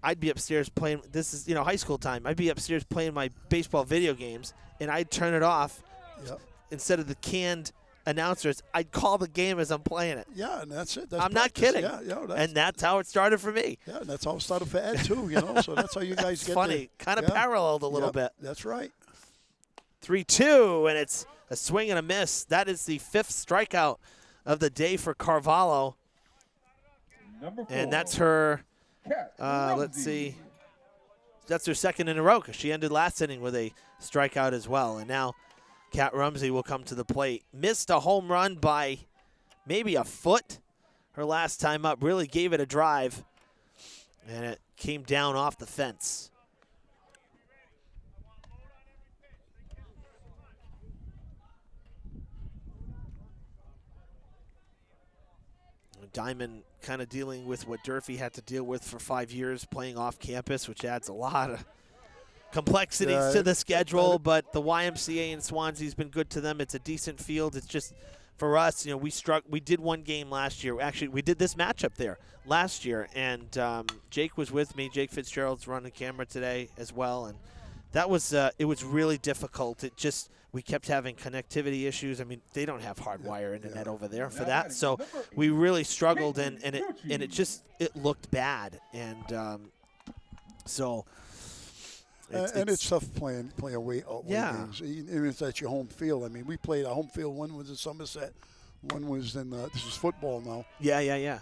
I'd be upstairs playing. This is high school time. I'd be upstairs playing my baseball video games, and I'd turn it off. Yep. Instead of the canned announcers, I'd call the game as I'm playing it. Yeah, and that's it. I'm not kidding. Yeah, and that's how it started for me. Yeah, and that's how it started for Ed too. So that's how you guys get. Funny, kind of paralleled a little bit. That's right. 3-2, and it's a swing and a miss. That is the 5th strikeout of the day for Carvalho. Number 4. And that's her, Kat let's Rumsey. see, that's her 2nd in a row because she ended last inning with a strikeout as well. And now Kat Rumsey will come to the plate. Missed a home run by maybe a foot her last time up. Really gave it a drive, and it came down off the fence. Diamond kind of dealing with what Durfee had to deal with for 5 years, playing off campus, which adds a lot of complexities to the schedule. But the YMCA in Swansea's been good to them. It's a decent field. It's just for us, we did one game last year. Actually, we did this matchup there last year, and Jake was with me. Jake Fitzgerald's running camera today as well, and that was it was really difficult. We kept having connectivity issues. I mean, they don't have hardwire internet over there for that, so we really struggled, and it looked bad, and so. It's tough playing away games, even if that's your home field. I mean, we played our home field. One was in Somerset, One was in, this is football now. Yeah.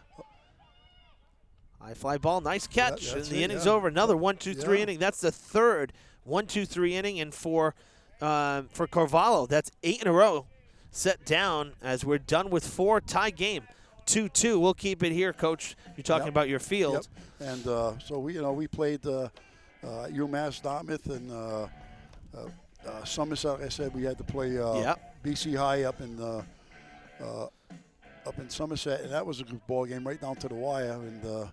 High fly ball, nice catch. And the inning's yeah. over. Another 1-2-3 Yeah. inning. That's the third 1-2-3 inning, and for Carvalho, that's 8 in a row set down as we're done with 4. Tie game, 2-2. We'll keep it here, Coach. You're talking about your field. Yep. And so we played UMass, Dartmouth, and Somerset. Like I said, we had to play BC High up in Somerset, and that was a good ball game right down to the wire. And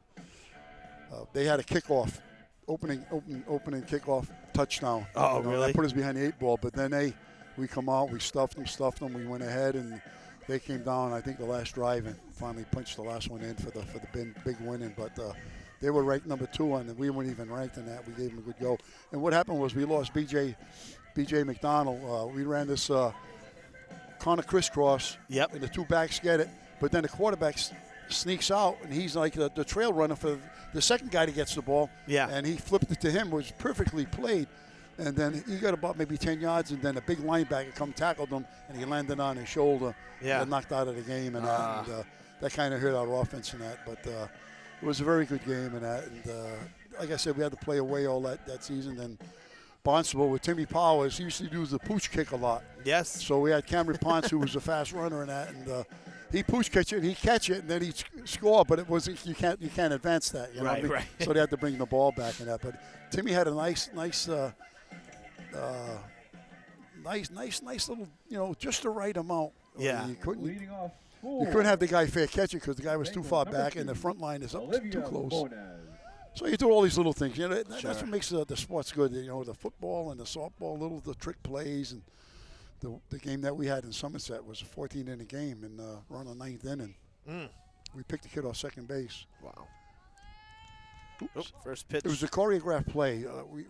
they had a kickoff, opening kickoff touchdown. Oh, really? That put us behind the 8 ball. But then we come out, we stuffed them. We went ahead, and they came down. I think the last drive and finally punched the last one in for the big winning. But they were ranked number 2, and we weren't even ranked in that. We gave them a good go. And what happened was we lost B.J. McDonald. We ran this corner crisscross, and the 2 backs get it. But then the quarterback sneaks out, and he's like the trail runner for the second guy that gets the ball. Yeah. And he flipped it to him, was perfectly played. And then he got about maybe 10 yards, and then a big linebacker come tackled him, and he landed on his shoulder. Yeah. And knocked out of the game, and that kind of hurt our offense in that. But it was a very good game in that. And like I said, we had to play away all that season. And Barnstable with Timmy Powers, he used to do the pooch kick a lot. Yes. So we had Cameron Ponce, who was a fast runner in that, and he pooch catch it, and he catch it, and then he score. But it wasn't you can't advance that. You know what I mean? Right. So they had to bring the ball back in that. But Timmy had a nice little, just the right amount. Yeah. You Leading off couldn't have the guy fair catch it because the guy was too far back, and the front line is up Olivia too close. Bonez. So you do all these little things. That's what makes the sports good. The football and the softball, the trick plays, and the game that we had in Somerset was a 14-inning game, and we're on the 9th inning. We picked the kid off second base. Wow. Oops. First pitch. It was a choreographed play.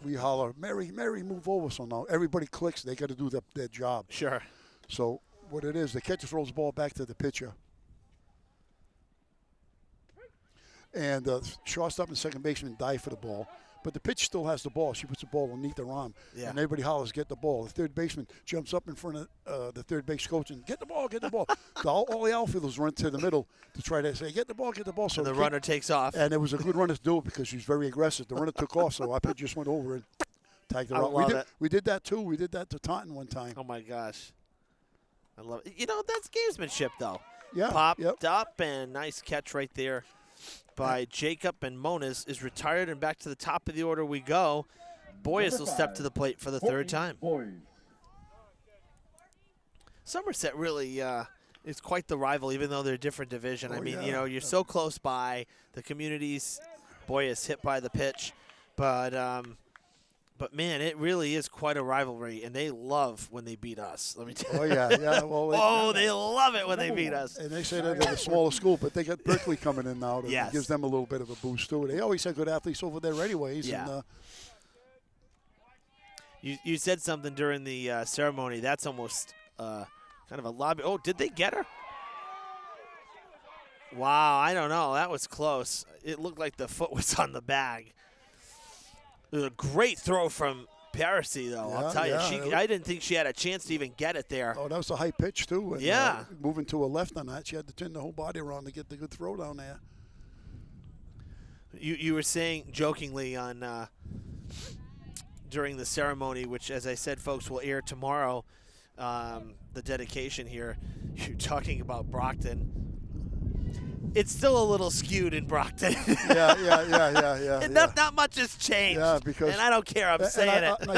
We holler, Mary, move over. So now everybody clicks. They got to do their job. Sure. So what it is, the catcher throws the ball back to the pitcher. And shortstop and second baseman dive for the ball. But the pitcher still has the ball. She puts the ball underneath her arm. Yeah. And everybody hollers, get the ball. The third baseman jumps up in front of the third base coach and get the ball. All the outfielders run to the middle to try to say, get the ball. So and the runner takes off. And it was a good runner to do it because she's very aggressive. The runner took off, so our pitcher just went over and tagged her out. We did that, too. We did that to Taunton one time. Oh, my gosh. I love it. That's gamesmanship, though. Yeah. Popped up, and nice catch right there by Jacob, and Moniz is retired, and back to the top of the order we go. Boyes will step to the plate for the third time. Somerset really is quite the rival, even though they're a different division. You're so close by. The communities, Boyes hit by the pitch. But man, it really is quite a rivalry, and they love when they beat us. Let me tell you. Oh, yeah. Well, they love it when they beat us. And they say that they're a smaller school, but they got Berkeley coming in now. That gives them a little bit of a boost, too. They always had good athletes over there anyways. Yeah. And, you said something during the ceremony. That's almost kind of a lobby. Oh, did they get her? Wow, I don't know. That was close. It looked like the foot was on the bag. It was a great throw from Parisi, though. I'll tell you. I didn't think she had a chance to even get it there. Oh, that was a high pitch, too. And, moving to a left on that, she had to turn the whole body around to get the good throw down there. You were saying jokingly on during the ceremony, which, as I said, folks, will air tomorrow, the dedication here. You're talking about Brockton. It's still a little skewed in Brockton. Yeah. And not much has changed. Yeah, because and I don't care. I'm saying it. And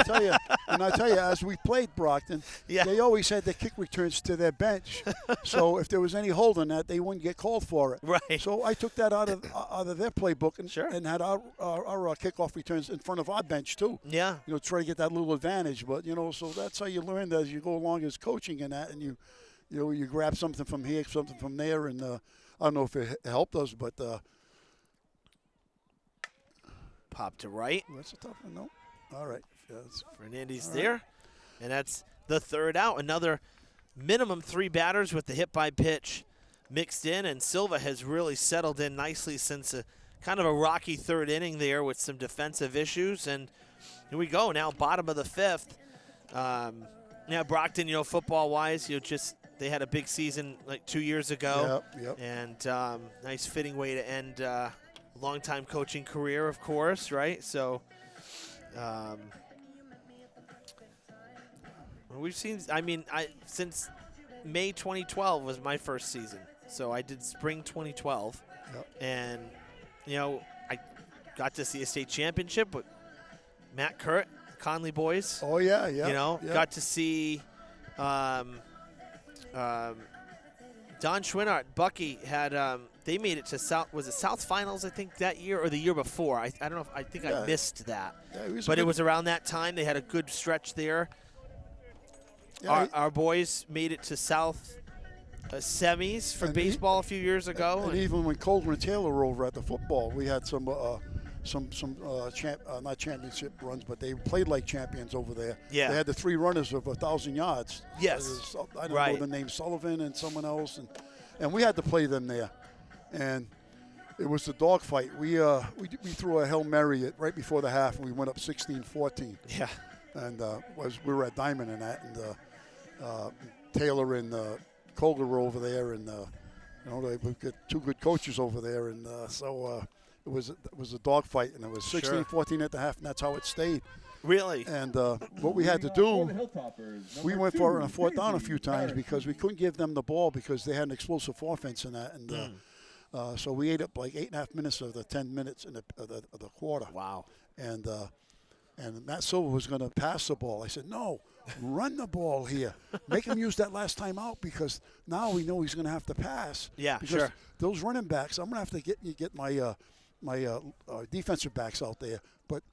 I tell you, as we played Brockton, they always had their kick returns to their bench. So if there was any hold on that, they wouldn't get called for it. Right. So I took that out of their playbook and had our kickoff returns in front of our bench too. Yeah. Try to get that little advantage. But so that's how you learn as you go along as coaching and that, and you grab something from here, something from there, and. I don't know if it helped us, but pop to right. That's a tough one, no? All right. Fernandez there, and that's the third out. Another minimum 3 batters with the hit by pitch mixed in, and Silva has really settled in nicely since kind of a rocky third inning there with some defensive issues. And here we go now, bottom of the 5th. Now Brockton, football-wise, just They had a big season like 2 years ago. Yep. And nice fitting way to end a long-time coaching career, of course, right? So we've seen, I mean, since May 2012 was my first season. So I did spring 2012. Yep. And, you know, I got to see a state championship with Matt Kurt, Conley boys. Oh, yeah. You know, yeah. got to see Don Schwinnart, Bucky had they made it to South Finals, I think, that year or the year before. I don't know. I think I missed that. Yeah, but it was around that time. They had a good stretch there. Yeah, Our boys made it to South semis for baseball a few years ago. And even when Coleman and Taylor were over at the football, we had some not championship runs, but they played like champions over there. Yeah. They had the 3 runners of 1,000 yards. Yes. I don't know the name, Sullivan and someone else, and we had to play them there, and it was the dogfight. We threw a Hail Mary right before the half, and we went up 16-14. Yeah. And we were at Diman in that, and Taylor and Colger were over there, and we've got 2 good coaches over there, and so. It was a dogfight, and it was 16-14 at the half, and that's how it stayed. Really? And what we had to do, we went for it on a 4th down a few times because we couldn't give them the ball because they had an explosive offense in that. And so we ate up like 8.5 minutes of the 10 minutes in the quarter. Wow. And Matt Silver was going to pass the ball. I said, no, run the ball here. Make him use that last time out because now we know he's going to have to pass. Yeah, because sure. Those running backs, I'm going to have to get my defensive backs out there, but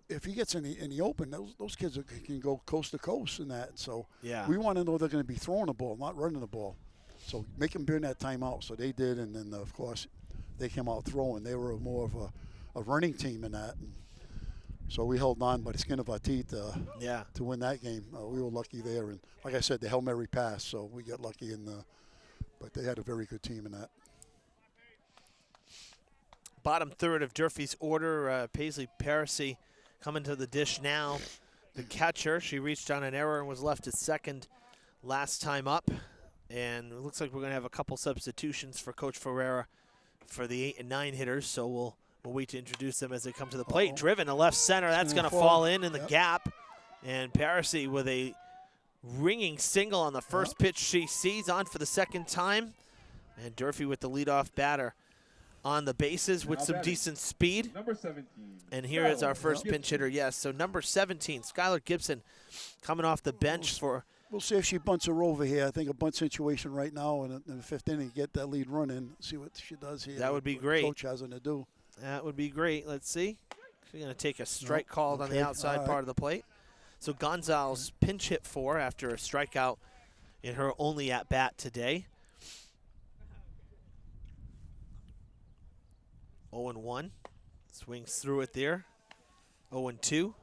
if he gets in the open, those kids can go coast to coast and that. So we want to know they're going to be throwing the ball, not running the ball. So make them burn that timeout. So they did, and then of course they came out throwing. They were more of a running team in that. And so we held on by the skin of our teeth to win that game. We were lucky there, and like I said, the Hail Mary pass, so we got lucky but they had a very good team in that. Bottom third of Durfee's order, Paisley Parisi coming to the dish now. The catcher, she reached on an error and was left at second last time up. And it looks like we're going to have a couple substitutions for Coach Ferreira for the 8 and 9 hitters. So we'll wait to introduce them as they come to the plate. Driven to left center. That's going to fall in the gap. And Parisi with a ringing single on the first pitch she sees, on for the second time. And Durfee with the leadoff batter on the bases with some decent speed. Number 17. And here is our first pinch hitter, yes. So number 17, Skylar Gibson, coming off the bench for. We'll see if she bunts her over here. I think a bunt situation right now in the 5th inning, get that lead run in, see what she does here. That would be great. Coach has her to do. That would be great. Let's see. She's going to take a strike called on the outside part of the plate. So Gonzalez pinch hit 4 after a strikeout in her only at-bat today. 0-1. Swings through it there. 0-2.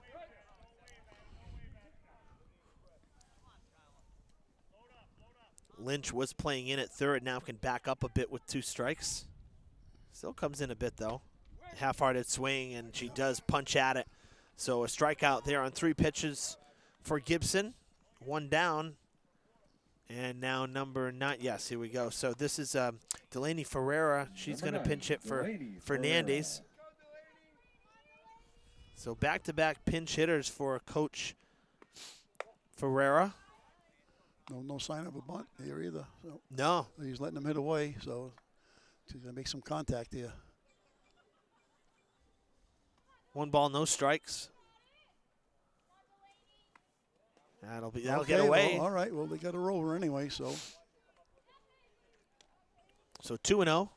Lynch was playing in at third, now can back up a bit with 2 strikes. Still comes in a bit, though. Half-hearted swing, and she does punch at it. So a strikeout there on 3 pitches for Gibson. 1 down. And now number 9. Yes, here we go. So this is Delaney Ferreira. She's going to pinch hit for Fernandez. So back-to-back pinch hitters for Coach Ferreira. No sign of a bunt here either. So no. He's letting them hit away, so he's going to make some contact here. 1 ball, no strikes. That'll get away. Well, all right. Well, they got a roller anyway, so. So 2-0.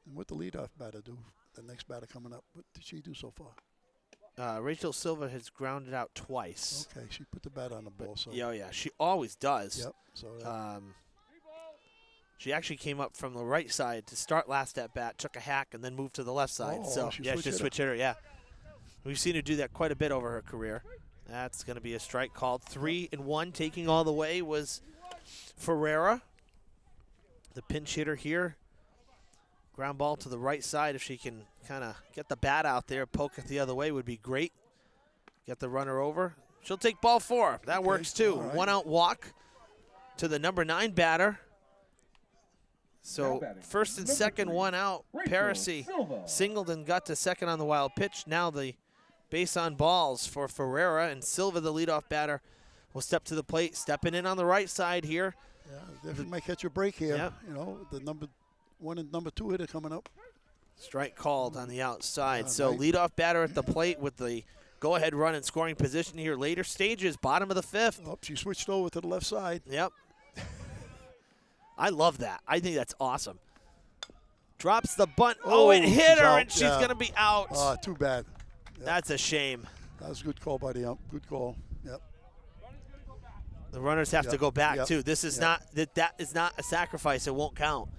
And what the leadoff batter do? The next batter coming up. What did she do so far? Rachel Silva has grounded out twice. Okay, she put the bat on the ball. So. Yeah, she always does. Yep. So. She actually came up from the right side to start last at bat, took a hack, and then moved to the left side. She's a switch hitter. Yeah, we've seen her do that quite a bit over her career. That's going to be a strike called. 3-1, taking all the way was Ferreira, the pinch hitter here Ground ball to the right side. If she can kind of get the bat out there, poke it the other way would be great. Get the runner over. She'll take ball 4. That works too. Right. 1 out walk to the number 9 batter. So first and second, 1 out. Parisi singled and got to second on the wild pitch. Now the base on balls for Ferreira, and Silva, the leadoff batter, will step to the plate, stepping in on the right side here. Yeah, definitely might catch a break here. Yep. You know, the number 1 and number 2 hitter coming up. Strike called on the outside. So Nice. leadoff batter at the plate with the go-ahead run in scoring position here. Later stages, bottom of the 5th. Oh, she switched over to the left side. Yep. I love that. I think that's awesome. Drops the bunt. Oh, it hit she's her, out. and she's Yeah. going to be out. Too bad. That's a shame. That was a good call by the ump. Good call. Yep. The runners have to Yep. go back, Yep. too. This is Yep. that is not a sacrifice. It won't count.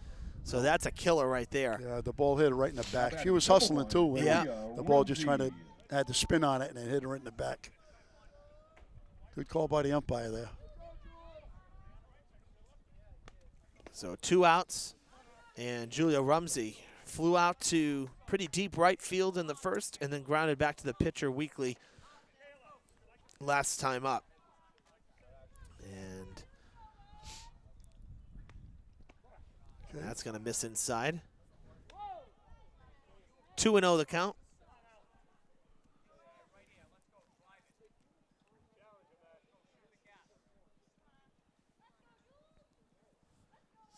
So that's a killer right there. Yeah, the ball hit her right in the back. She was hustling too. And Yeah. The ball just had to spin on it, and it hit her right in the back. Good call by the umpire there. So 2 outs, and Julia Rumsey flew out to pretty deep right field in the first and then grounded back to the pitcher weakly last time up. And that's going to miss inside. 2-0 the count.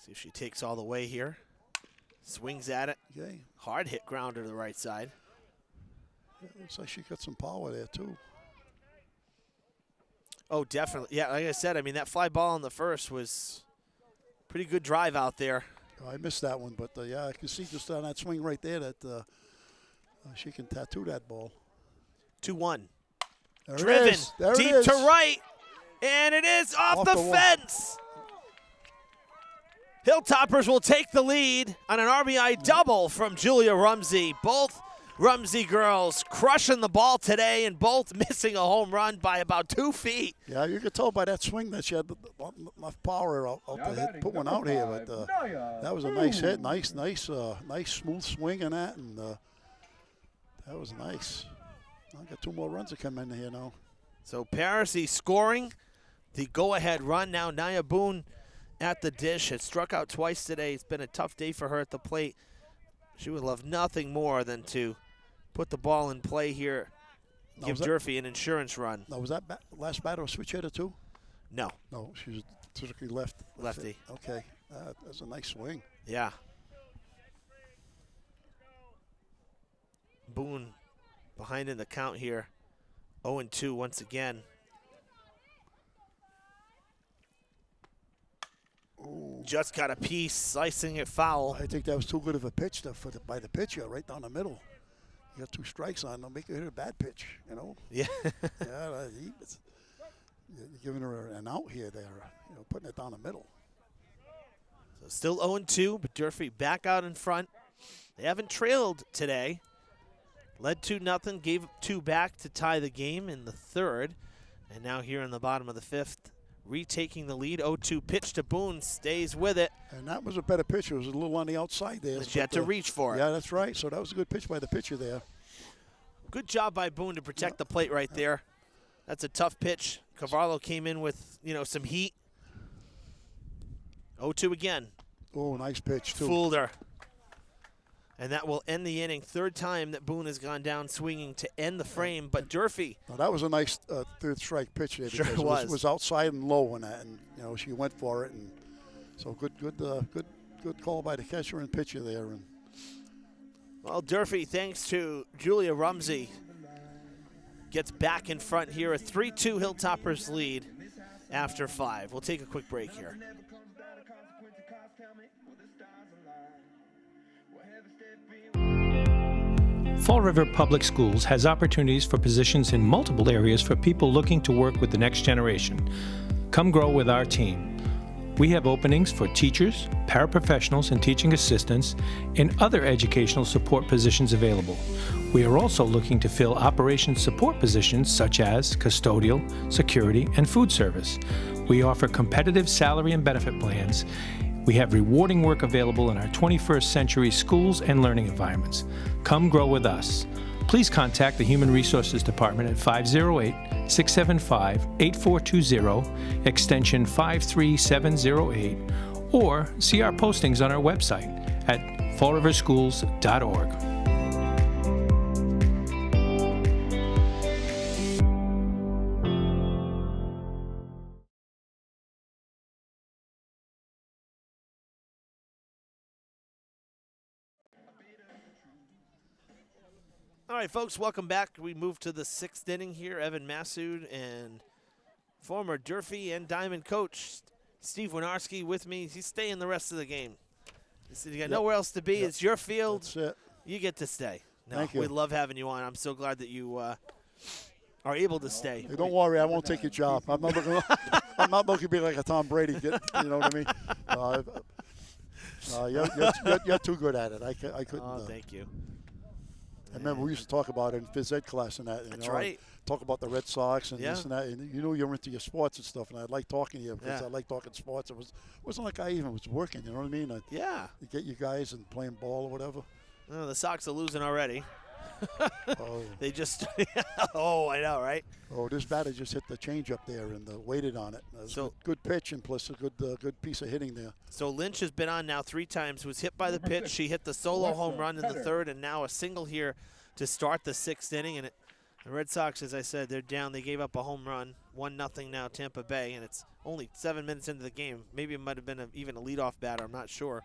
See if she takes all the way here. Swings at it. Okay. Hard hit grounder to the right side. Yeah, looks like she got some power there too. Oh, definitely. Yeah, like I said, I mean, that fly ball in the first was pretty good drive out there. Oh, I missed that one, but yeah, I can see just on that swing right there that she can tattoo that ball. 2-1. There Driven it is. There it deep is. to right. And it is off the the wall. fence. Hilltoppers will take the lead on an RBI double from Julia Rumsey. Both Rumsey girls crushing the ball today and both missing a home run by about 2 feet. Yeah, you could tell by that swing that she had enough power out to hit, put one out here. But that was a nice hit, nice smooth swing on that, and that was nice. I got 2 more runs to come in here now. So Parisi scoring the go-ahead run. Now Nia Boone at the dish. Has struck out twice today. It's been a tough day for her at the plate. She would love nothing more than to put the ball in play here, give Durfee an insurance run. Now, was that last batter a switch hitter too? No. No, she was typically Lefty. Okay, that's a nice swing. Yeah. Boone behind in the count here. 0-2 once again. Ooh. Just got a piece, slicing it foul. I think that was too good of a pitch by the pitcher, right down the middle. You got 2 strikes on, don't make her hit a bad pitch, you know? Yeah. Yeah, you're giving her an out here there, putting it down the middle. So still 0-2, but Durfee back out in front. They haven't trailed today. Led 2-0, gave 2 back to tie the game in the third. And now here in the bottom of the 5th, retaking the lead. 0-2 pitch to Boone, stays with it. And that was a better pitch. It was a little on the outside there. She had to reach for it. Yeah, that's right. So that was a good pitch by the pitcher there. Good job by Boone to protect the plate right there. That's a tough pitch. Cavallo came in with, some heat. 0-2 again. Oh, nice pitch, too. Fooled her. And that will end the inning. 3rd time that Boone has gone down swinging to end the frame. But Durfee. Now, that was a nice 3rd strike pitch there. Sure because it was outside and low on that, and she went for it, and so good call by the catcher and pitcher there. And well, Durfee, thanks to Julia Rumsey, gets back in front here. A 3-2 Hilltoppers lead after 5. We'll take a quick break here. Fall River Public Schools has opportunities for positions in multiple areas for people looking to work with the next generation. Come grow with our team. We have openings for teachers, paraprofessionals, and teaching assistants, and other educational support positions available. We are also looking to fill operations support positions such as custodial, security, and food service. We offer competitive salary and benefit plans. We have rewarding work available in our 21st century schools and learning environments. Come grow with us. Please contact the Human Resources Department at 508-675-8420, extension 53708, or see our postings on our website at fallriverschools.org. All right, folks, welcome back. We move to the 6th inning here. Evan Massoud and former Durfee and Diman coach Steve Winarski with me. He's staying the rest of the game. He said you got nowhere else to be. It's your field. That's it. You get to stay. No, Thank you. we love having you on. I'm so glad that you are able to stay. Hey, don't worry, I won't take your job. I'm not looking to be like a Tom Brady. You know what I mean? You're too good at it. I couldn't. Oh, thank you. I remember we used to talk about it in phys ed class and that. That's right. Talk about the Red Sox and Yeah. this and that. And you know you're into your sports and stuff, and I like talking to you because Yeah. I like talking sports. It wasn't like I even was working. You know what I mean? Yeah. You get you guys and playing ball or whatever. Oh, the Sox are losing already. Oh. They just oh, I know, right? Oh, this batter just hit the changeup there and waited on it. So- Good pitch and plus a good piece of hitting there. So Lynch has been on now 3 times, was hit by the pitch. She hit the solo home run in the 3rd, and now a single here to start the 6th inning. And the Red Sox, as I said, they're down. They gave up a home run, 1-0 now Tampa Bay, and it's only 7 minutes into the game. Maybe it might have been even a leadoff batter. I'm not sure.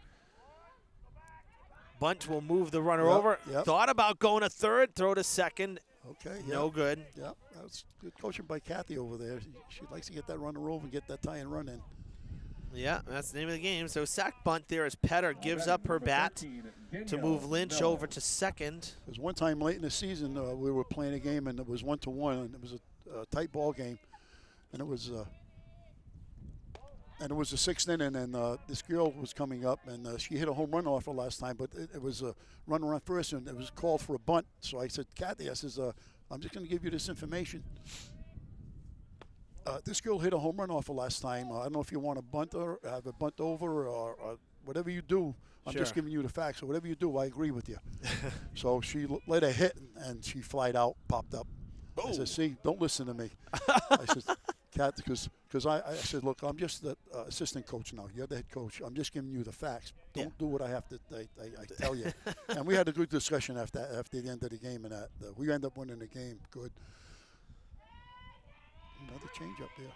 Bunt will move the runner over. Yep. Thought about going to 3rd, throw to 2nd. Okay. No good. Yeah, that was good coaching by Kathy over there. She likes to get that runner over and get that tie and run in. Yeah, that's the name of the game. So sack bunt there as Petter gives up her bat to move Lynch over to 2nd. There was one time late in the season we were playing a game and it was 1-1 and it was a tight ball game, and it was the 6th inning and this girl was coming up and she hit a home run off her last time, but it was a runner on first and it was called for a bunt. So I said, Kathy, I says, I'm just going to give you this information. This girl hit a home run off her last time. I don't know if you want to bunt her, have a bunt over, or whatever you do. I'm just giving you the facts. So whatever you do, I agree with you. So she let her hit, and she flied out, popped up. I said, see, don't listen to me. I said, Kat, because I said, look, I'm just the assistant coach now. You're the head coach. I'm just giving you the facts. Don't do what I have to. I tell you. And we had a good discussion after the end of the game, and that we ended up winning the game. Good. Another change up there.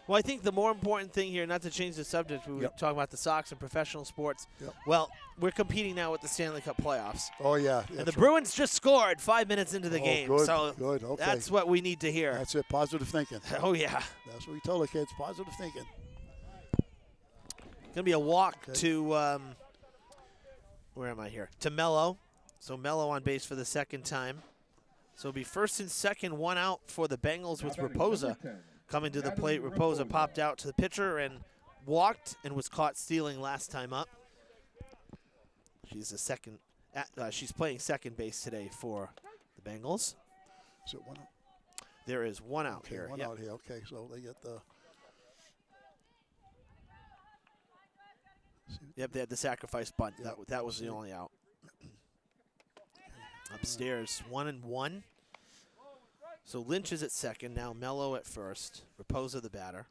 Well, I think the more important thing here, not to change the subject, we were talking about the Sox and professional sports. Yep. Well, we're competing now with the Stanley Cup playoffs. Oh, yeah. And the Bruins just scored 5 minutes into the game. Good, so good. Okay. that's what we need to hear. That's it. Positive thinking. Oh, yeah. That's what we tell the kids. Positive thinking. Going to be a walk to, where am I here? To Mello. So Mello on base for the 2nd time. So it'll be 1st and 2nd, 1 out for the Bengals with Raposa coming to the plate. Raposa popped out to the pitcher and walked and was caught stealing last time up. She's she's playing 2nd base today for the Bengals. Is it 1 out? There is 1 out Okay, here. 1 out here. Okay, so they get the. Yep, they had the sacrifice bunt. Yep. That was the only out. Upstairs, 1-1. So Lynch is at 2nd. Now Mello at 1st. Raposa the batter.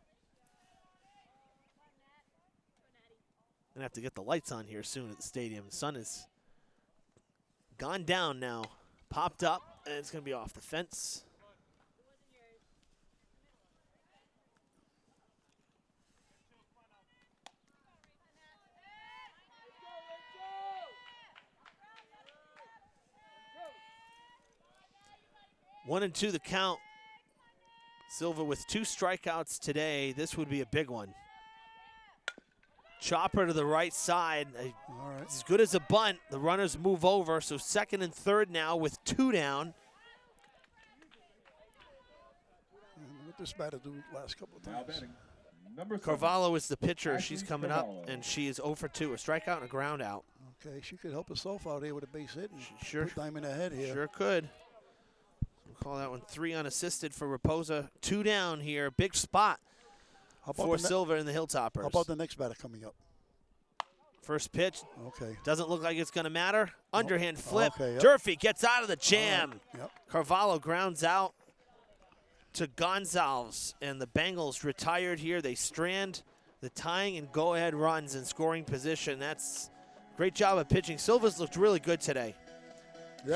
Gonna have to get the lights on here soon at the stadium. The sun is gone down now. Popped up, and it's gonna be off the fence. One and 2 the count. Silva with 2 strikeouts today. This would be a big one. Chopper to the right side. All right. As good as a bunt. The runners move over. So 2nd and 3rd now with 2 down. And what this batter do last couple of Now times? batting, number 7. Carvalho is the pitcher. She's Ashley coming up, Carvalho. and she is 0 for 2. A strikeout and a ground out. Okay, she could help herself out here with a base hit and Sure. put Diamond ahead here. Sure could. We'll call that one 3 unassisted for Raposa. 2 down here. Big spot How about for the Silva in the Hilltoppers. How about the next batter coming up? First pitch Okay. doesn't look like it's going to matter. Underhand flip. Okay, yep. Durfee gets out of the jam. Right, yep. Carvalho grounds out to Gonzalez, and the Bengals retired here. They strand the tying and go-ahead runs in scoring position. That's great job of pitching. Silva's looked really good today.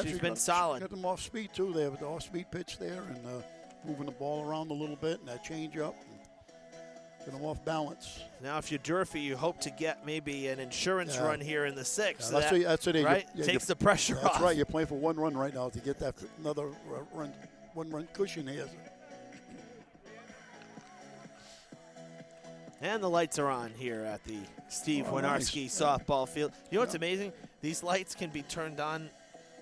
She's been solid. Got them off speed too. They have the off-speed pitch there and moving the ball around a little bit and that change-up. Get them off balance. Now, if you're Durfee, you hope to get maybe an insurance run here in the sixth. Yeah, that's it. Right? Takes the pressure off. That's right. You're playing for one run right now to get that another one-run cushion here. And the lights are on here at the Steve Winarski softball field. You know what's amazing? These lights can be turned on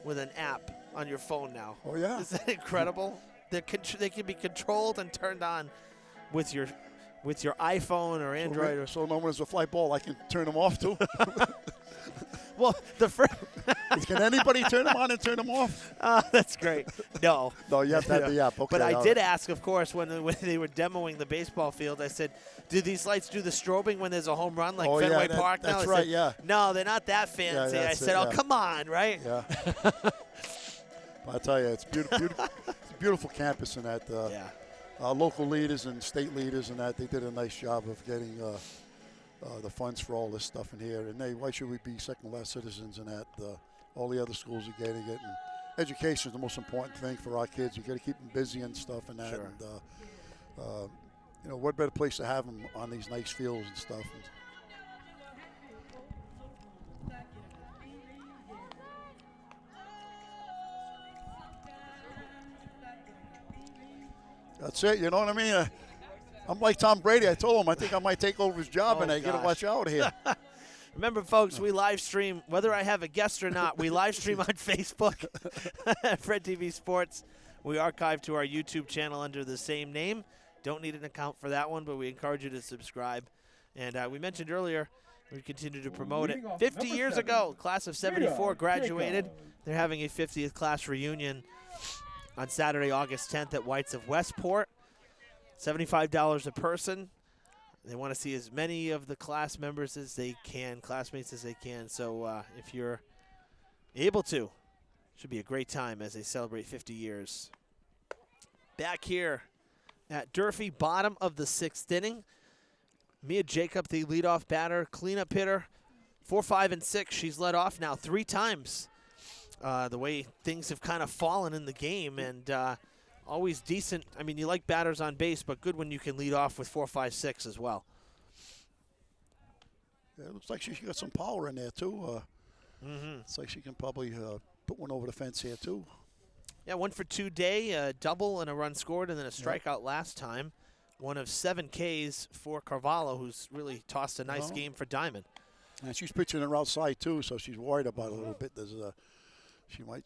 with an app on your phone now. Oh, yeah. Is that incredible? They can be controlled and turned on with your iPhone or Android. So no, when there's a fly ball, I can turn them off too. Well, the first. Can anybody turn them on and turn them off? That's great. No. No, you have to have the app. Okay. But I did ask, of course, when they were demoing the baseball field, I said, do these lights do the strobing when there's a home run like Fenway Park now? That's I right, said, yeah. No, they're not that fancy. I said, come on, right? Yeah. I tell you, it's beautiful. It's a beautiful campus in that. Local leaders and state leaders and that, they did a nice job of getting the funds for all this stuff in here. And why should we be second-class citizens in that? All the other schools are getting it. And education is the most important thing for our kids. You got to keep them busy and stuff and that. Sure. And, what better place to have them on these nice fields and stuff. That's it, you know what I mean? I'm like Tom Brady. I told him I think I might take over his job, and I got to watch out here. Remember, folks, we live stream, whether I have a guest or not, we live stream on Facebook at Fred TV Sports. We archive to our YouTube channel under the same name. Don't need an account for that one, but we encourage you to subscribe. And we mentioned earlier, we continue to promote it. 50 years ago, class of 74 graduated. They're having a 50th class reunion on Saturday, August 10th at White's of Westport. $75 a person. They want to see as many of the class members as they can, classmates as they can. So if you're able to, should be a great time as they celebrate 50 years. Back here at Durfee, bottom of the sixth inning. Mia Jacob, the leadoff batter, cleanup hitter, 4, 5, and 6. She's led off now 3 times. The way things have kind of fallen in the game, and always decent. I mean, you like batters on base, but good when you can lead off with 4, 5, 6 as well. Yeah, it looks like she's got some power in there, too. It's like she can probably put one over the fence here, too. Yeah, 1 for 2 day, a double and a run scored, and then a strikeout last time. One of 7 Ks for Carvalho, who's really tossed a nice game for Diman. And she's pitching her outside, too, so she's worried about it a little bit. She might.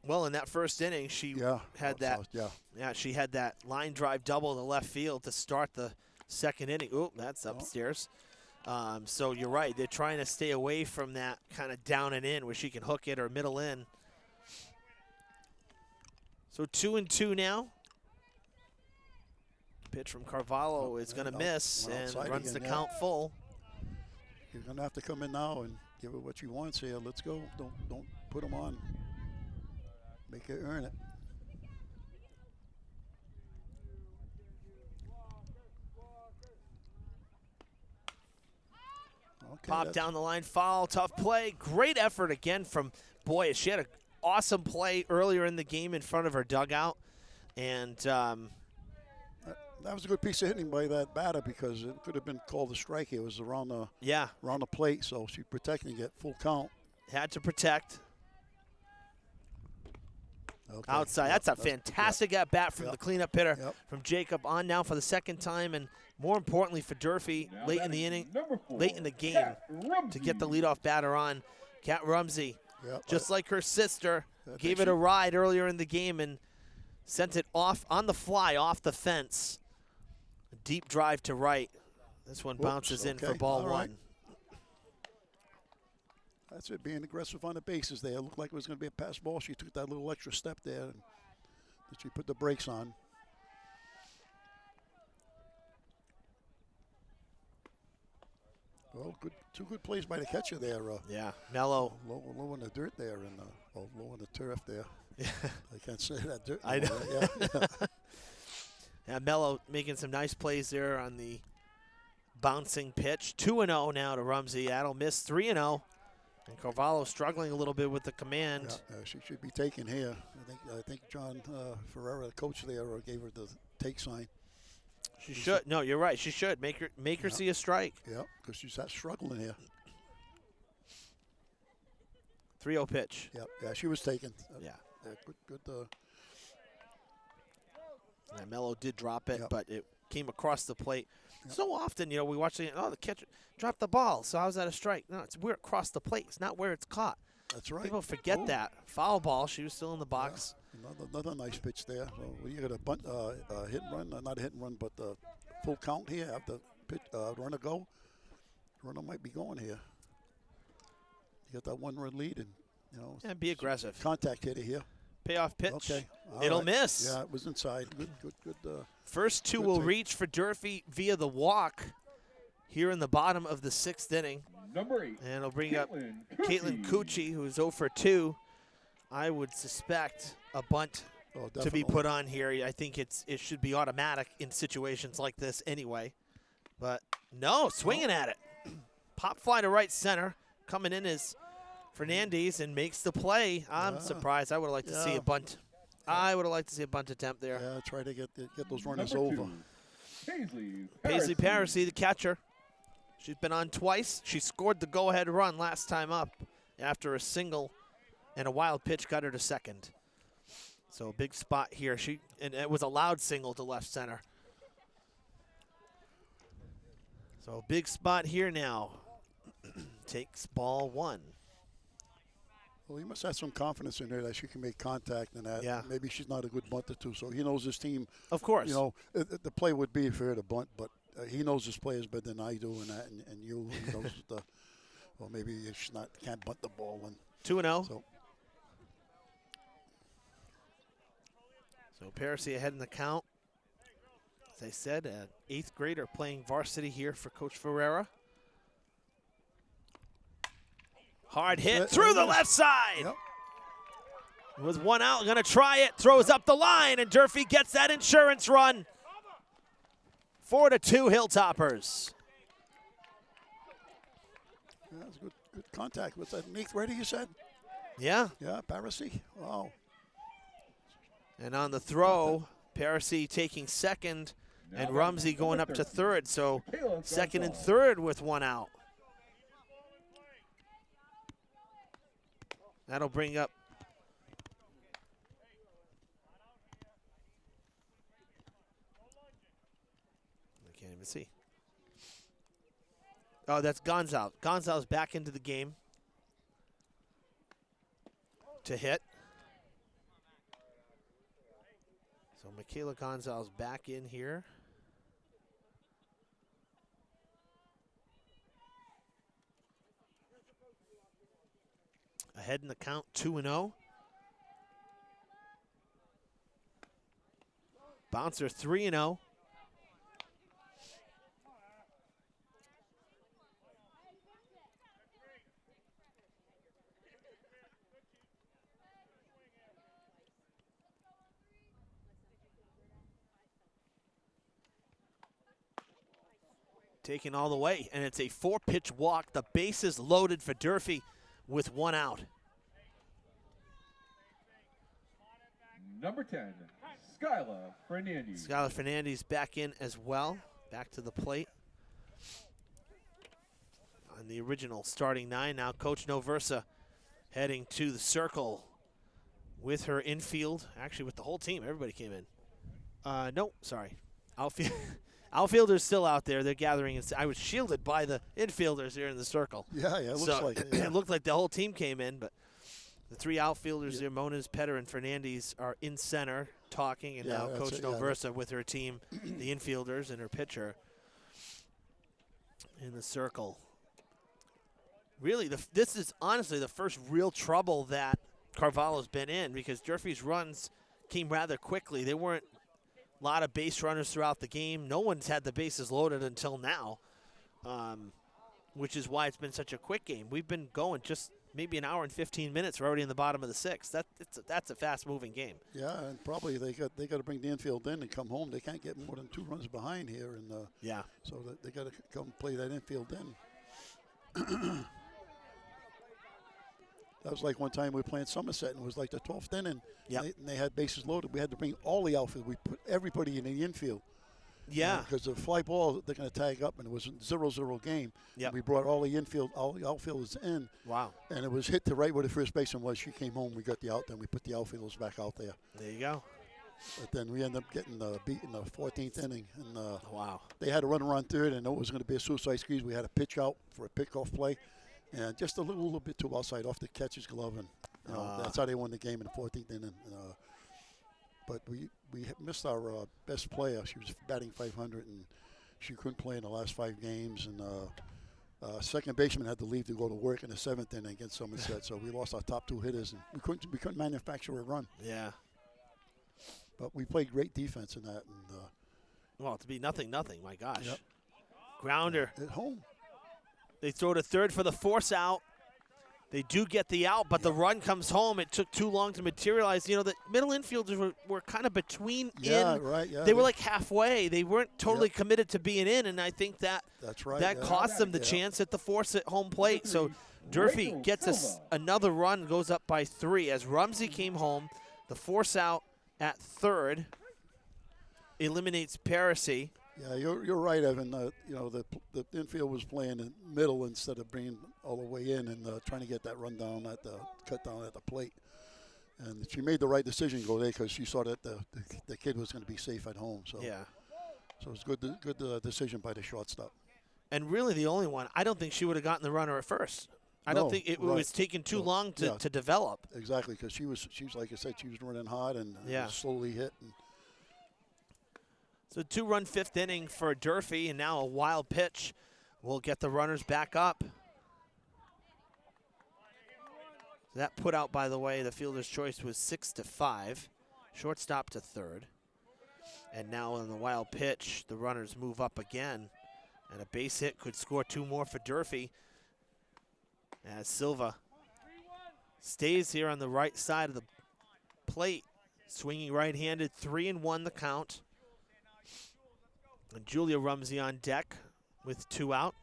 Well, in that first inning, she had that. She had that line drive double to left field to start the second inning. Ooh, that's upstairs. So you're right. They're trying to stay away from that kind of down and in where she can hook it or middle in. So 2-2 now. Pitch from Carvalho is going to miss and runs the count full. You're going to have to come in now and give her what she wants here. Let's go. Don't put them on. Make her earn it. Okay, Pop down the line, foul, tough play. Great effort again from Boyes. She had an awesome play earlier in the game in front of her dugout. And that was a good piece of hitting by that batter because it could have been called a strike. It was around the plate, so she's protecting it full count. Had to protect. Okay. Outside. That's a fantastic at-bat from the cleanup hitter from Jacob. On now for the second time, and more importantly for Durfee, late in the inning, late in the game, to get the leadoff batter on. Kat Rumsey, just like her sister, gave it a ride earlier in the game and sent it off on the fly, off the fence. A deep drive to right. This one bounces in for ball 1. That's it, being aggressive on the bases there. It looked like it was going to be a pass ball. She took that little extra step there, and she put the brakes on. Well, two good plays by the catcher there. Yeah, Mello. Low in the dirt there, and low in the turf there. Yeah. I can't say that dirt. I know. Yeah. Yeah, Mello making some nice plays there on the bouncing pitch. 2-0 now to Rumsey. That'll miss 3-0. And Carvalho struggling a little bit with the command. Yeah, she should be taken here. I think John Ferreira, the coach there, gave her the take sign. She should. No, you're right. She should make her see a strike. Yeah, because she's that struggling here. 3-0 pitch. Yeah, she was taken. Yeah. Good. And Mello did drop it, Yep. but it came across the plate. Yep. So often, we watch the catcher dropped the ball, so how's that a strike? No, it's where it crossed the plate. It's not where it's caught. That's right. People forget that. Foul ball. She was still in the box. Yeah, another nice pitch there. So you got a bunt, hit and run, not a hit and run, but full count here after pitch, runner go. Runner might be going here. You got that 1-run lead, and And be aggressive. contact hitter here. Payoff pitch. Okay, all It'll right. miss. Yeah, it was inside. Good. First two Good will take. reach for Durfee via the walk here in the bottom of the 6th inning. Number 8. And it'll bring up Caitlin Caitlin Cucci, who's 0 for 2. I would suspect a bunt Oh, to be definitely. put on here. I think it should be automatic in situations like this anyway. But no, swinging at it. Pop fly to right center. Coming in is Fernandez and makes the play. I'm Yeah. surprised. I would have liked to see Yeah. a bunt. I would have liked to see a bunt attempt there. Yeah, try to get those runners Number over. 2, Paisley Parisi, the catcher. She's been on twice. She scored the go-ahead run last time up after a single and a wild pitch got her to second. So a big spot here. And it was a loud single to left center. So a big spot here now. Takes ball 1. Well, he must have some confidence in her that she can make contact and that. Yeah. Maybe she's not a good bunter too, so he knows his team. Of course. The play would be for her to bunt, but he knows his players better than I do, and you he knows well, maybe she can't bunt the ball. 2-0. So So Parisi ahead in the count. As I said, an 8th grader playing varsity here for Coach Ferreira. Hard hit through the left side. Yep. With 1 out, going to try it. Throws up the line, and Durfee gets that insurance run. 4-2 Hilltoppers. Yeah, that's good contact. What's that, 8th grader you said? Yeah. Yeah, Parisi. Wow. And on the throw, Parisi taking second, and Rumsey going up to third. So second and third with 1 out. That'll bring up I can't even see. Oh, that's Gonzalez. Gonzalez back into the game to hit. So Michaela Gonzalez back in here. Ahead in the count, 2-0. Bouncer 3-0. Taken all the way, and it's a 4-pitch walk. The bases loaded for Durfee with 1 out. Number 10, Skyla Fernandez. Skylar Fernandez back in as well, back to the plate. On the original starting 9, now Coach Noversa heading to the circle with her infield. Actually, with the whole team, everybody came in. No, sorry. Outfield. Outfielders still out there. They're gathering. I was shielded by the infielders here in the circle. Yeah, it looks So like it. it looked like the whole team came in, but the 3 outfielders there, Moniz, Petter, and Fernandez, are in center talking, and now that's Coach it, yeah. Noversa with her team, the infielders and her pitcher, in the circle. Really, this is honestly the first real trouble that Carvalho's been in, because Durfee's runs came rather quickly. They weren't a lot of base runners throughout the game. No one's had the bases loaded until now. which is why it's been such a quick game. We've been going just maybe an hour and 15 minutes. We're already in the bottom of the sixth. That's a fast-moving game. Yeah, and probably they got to bring the infield in and come home. They can't get more than 2 runs behind here, and yeah. So they got to come play that infield in. That was like one time we were playing Somerset, and it was like the 12th inning. Yep. And they had bases loaded. We had to bring all the outfield. We put everybody in the infield. Yeah. Because the fly ball, they're going to tag up, and it was a 0-0 game. Yep. We brought all the outfielders in. Wow. And it was hit to right where the first baseman was. She came home. We got the out. Then we put the outfielders back out there. There you go. But then we ended up getting beat in the 14th inning. And wow. they had a runner on third, and it was going to be a suicide squeeze. We had a pitch out for a pickoff play. And just a little bit too outside off the catcher's glove. And that's how they won the game in the 14th inning. But we missed our best player. She was batting .500, and she couldn't play in the last 5 games. And second baseman had to leave to go to work in the 7th inning against Somerset. So we lost our top 2 hitters, and we couldn't manufacture a run. Yeah. But we played great defense in that. And well, to be 0-0, my gosh. Yep. Grounder. At home. They throw to third for the force out. They do get the out, but the run comes home. It took too long to materialize. You know, the middle infielders were kind of between in. Right, yeah. They were like halfway. They weren't totally committed to being in, and I think that's right, that cost them the chance at the force at home plate. So Durfee gets another run, goes up by 3. As Rumsey came home, the force out at third eliminates Parisi. Yeah, you're right, Evan. The infield was playing in middle instead of bringing all the way in and trying to get that run down cut down at the plate. And she made the right decision to go there because she saw that the kid was going to be safe at home. So yeah, so it was good decision by the shortstop. And really, the only one. I don't think she would have gotten the runner at first. I don't think it was taking too long to develop. Exactly, because she was like I said, she was running hard and slowly hit. And so 2-run 5th inning for Durfee, and now a wild pitch will get the runners back up. So that put out, by the way, the fielder's choice was 6-5, shortstop to third. And now on the wild pitch, the runners move up again, and a base hit could score 2 more for Durfee. As Silva stays here on the right side of the plate, swinging right-handed, 3-1 the count. And Julia Rumsey on deck with 2 out.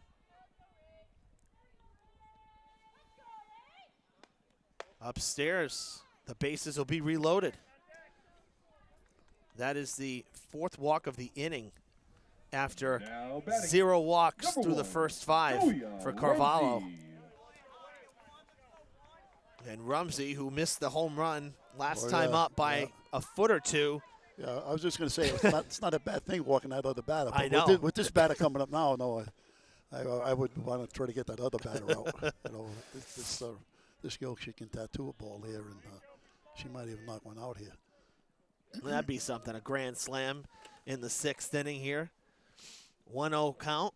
Upstairs, the bases will be reloaded. That is the 4th walk of the inning after 0 walks through the first 5 for Carvalho. And Rumsey, who missed the home run last time up by a foot or 2. Yeah, I was just going to say it's not a bad thing walking that other batter. But I know. With this batter coming up now, no, I would want to try to get that other batter out. This girl, she can tattoo a ball here, and she might even knock one out here. That'd be something. A grand slam in the 6th inning here. 1-0 count.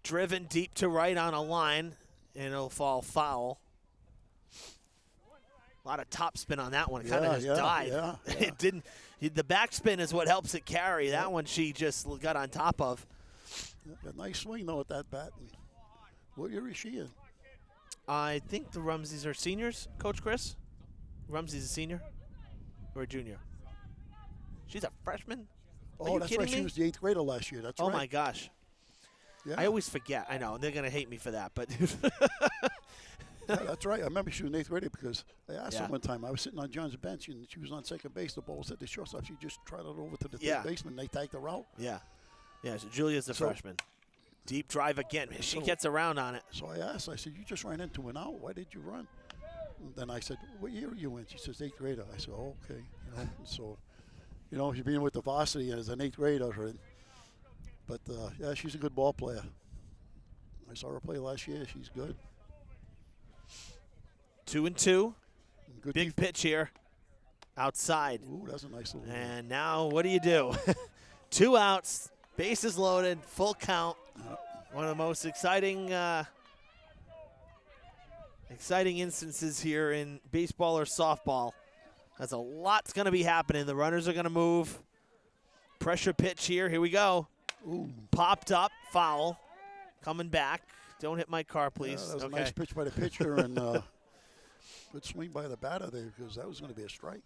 Driven deep to right on a line, and it'll fall foul. A lot of topspin on that one. It kind of just died. Yeah. It didn't. The backspin is what helps it carry. That one she just got on top of. A nice swing, though, at that bat. What year is she in? I think the Rumseys are seniors, Coach Chris. Rumsey's a senior or a junior? She's a freshman? Oh, that's right. She was the 8th grader last year. That's right. Oh, my gosh. Yeah. I always forget. I know. They're going to hate me for that. But yeah, that's right. I remember she was in 8th grade because I asked her one time. I was sitting on John's bench, and she was on second base. The ball was at the shortstop. She just trotted over to the third baseman. They tagged her out. Yeah. Yeah, so Julia's the freshman. Deep drive again. She gets around on it. So I asked, I said, you just ran into an out. Why did you run? And then I said, what year are you in? She says, 8th grader. I said, oh, okay. So, she's been with the varsity as an 8th grader. But, yeah, she's a good ball player. I saw her play last year. She's good. 2-2. Good big pitch here. Outside. Ooh, that's a nice little And now what do? 2 outs. Bases loaded. Full count. One of the most exciting instances here in baseball or softball. That's a lot's going to be happening. The runners are going to move. Pressure pitch here. Here we go. Ooh. Popped up. Foul. Coming back. Don't hit my car, please. That was okay. a nice pitch by the pitcher and good swing by the batter there because that was going to be a strike.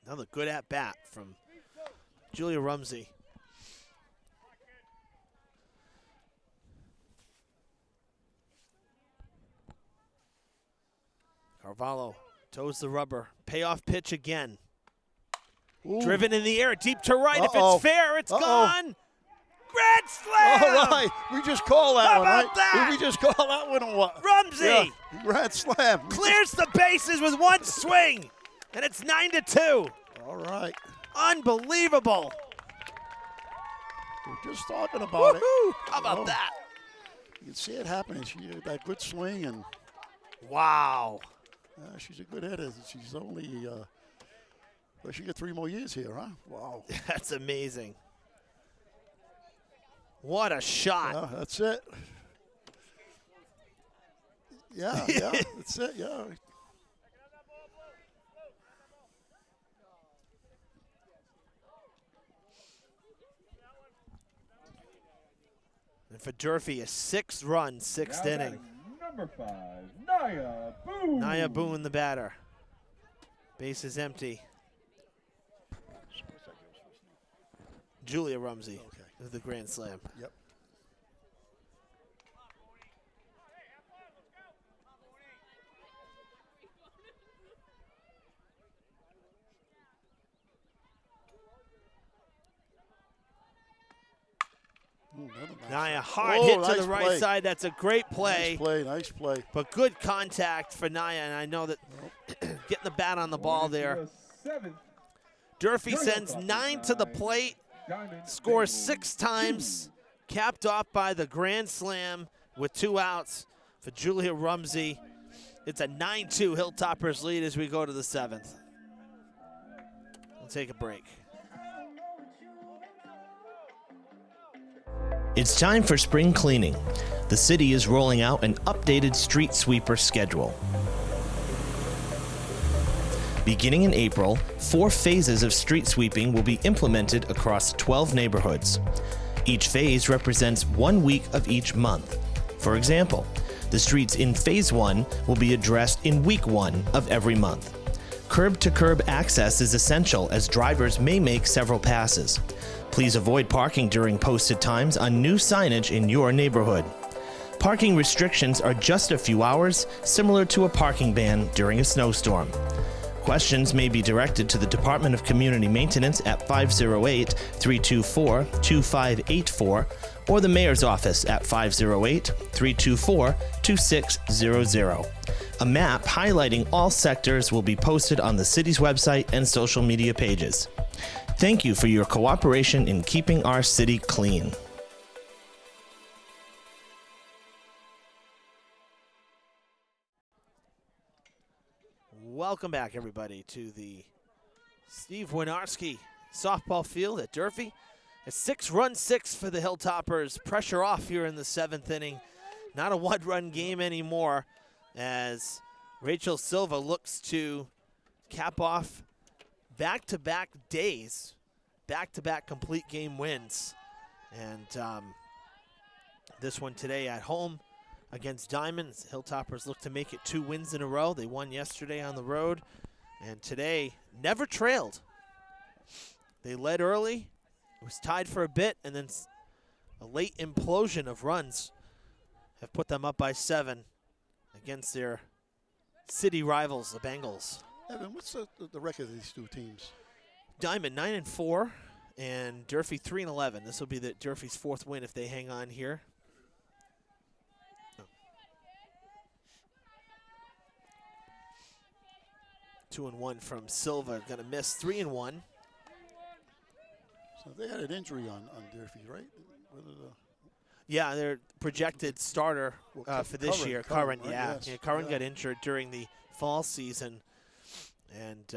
Another good at bat from Julia Rumsey. Carvalho toes the rubber. Payoff pitch again. Ooh. Driven in the air, deep to right. If Uh-oh. it's fair, it's Uh-oh. gone. Grand slam! All right, we just called that How one, about right? that? Did we just call that one or what? Rumsey Yeah, grand slam. clears the bases with one swing, and it's 9-2. All right, Unbelievable. we're just talking about it. Woohoo! How about Oh. that? You can see it happening. She had that good swing, and Wow. she's a good hitter. She's only, well, she got 3 more years here, huh? Wow. That's amazing. What a shot. Yeah, that's it. Yeah, that's it, yeah. And for Durfee, a 6-run, 6th Now inning. batting number 5, Naya Boone. Naya Boone, the batter. Base is empty. Julia Rumsey Okay. with the grand slam. Yep. Ooh, another nice Naya, shot. hard Oh, hit to nice the right play. side. That's a great play. Nice play, nice play. But good contact for Naya, and I know that getting the bat on the ball there. Durfee sends 9 to the plate, scores 6 times, capped off by the grand slam with 2 outs for Julia Rumsey. It's a 9-2 Hilltoppers lead as we go to the 7th. We'll take a break. It's time for spring cleaning. The city is rolling out an updated street sweeper schedule. Beginning in April, 4 phases of street sweeping will be implemented across 12 neighborhoods. Each phase represents 1 week of each month. For example, the streets in Phase 1 will be addressed in Week 1 of every month. Curb-to-curb access is essential as drivers may make several passes. Please avoid parking during posted times on new signage in your neighborhood. Parking restrictions are just a few hours, similar to a parking ban during a snowstorm. Questions may be directed to the Department of Community Maintenance at 508-324-2584 or the Mayor's Office at 508-324-2600. A map highlighting all sectors will be posted on the city's website and social media pages. Thank you for your cooperation in keeping our city clean. Welcome back, everybody, to the Steve Winarski softball field at Durfee. A 6-run 6 for the Hilltoppers. Pressure off here in the 7th inning. Not a 1-run game anymore as Rachel Silva looks to cap off back-to-back days, back-to-back complete game wins. And this one today at home against Diman. Hilltoppers look to make it 2 wins in a row. They won yesterday on the road, and today never trailed. They led early. It was tied for a bit, and then a late implosion of runs have put them up by 7 against their city rivals, the Bengals. Evan, what's the record of these 2 teams? Diman 9-4, and Durfee 3-11. This will be Durfee's 4th win if they hang on here. 2-1 from Silva. Going to miss 3-1. So they had an injury on Durfee, right? Yeah, their projected starter for this year, Curran. Right? Yes. Curran got injured during the fall season and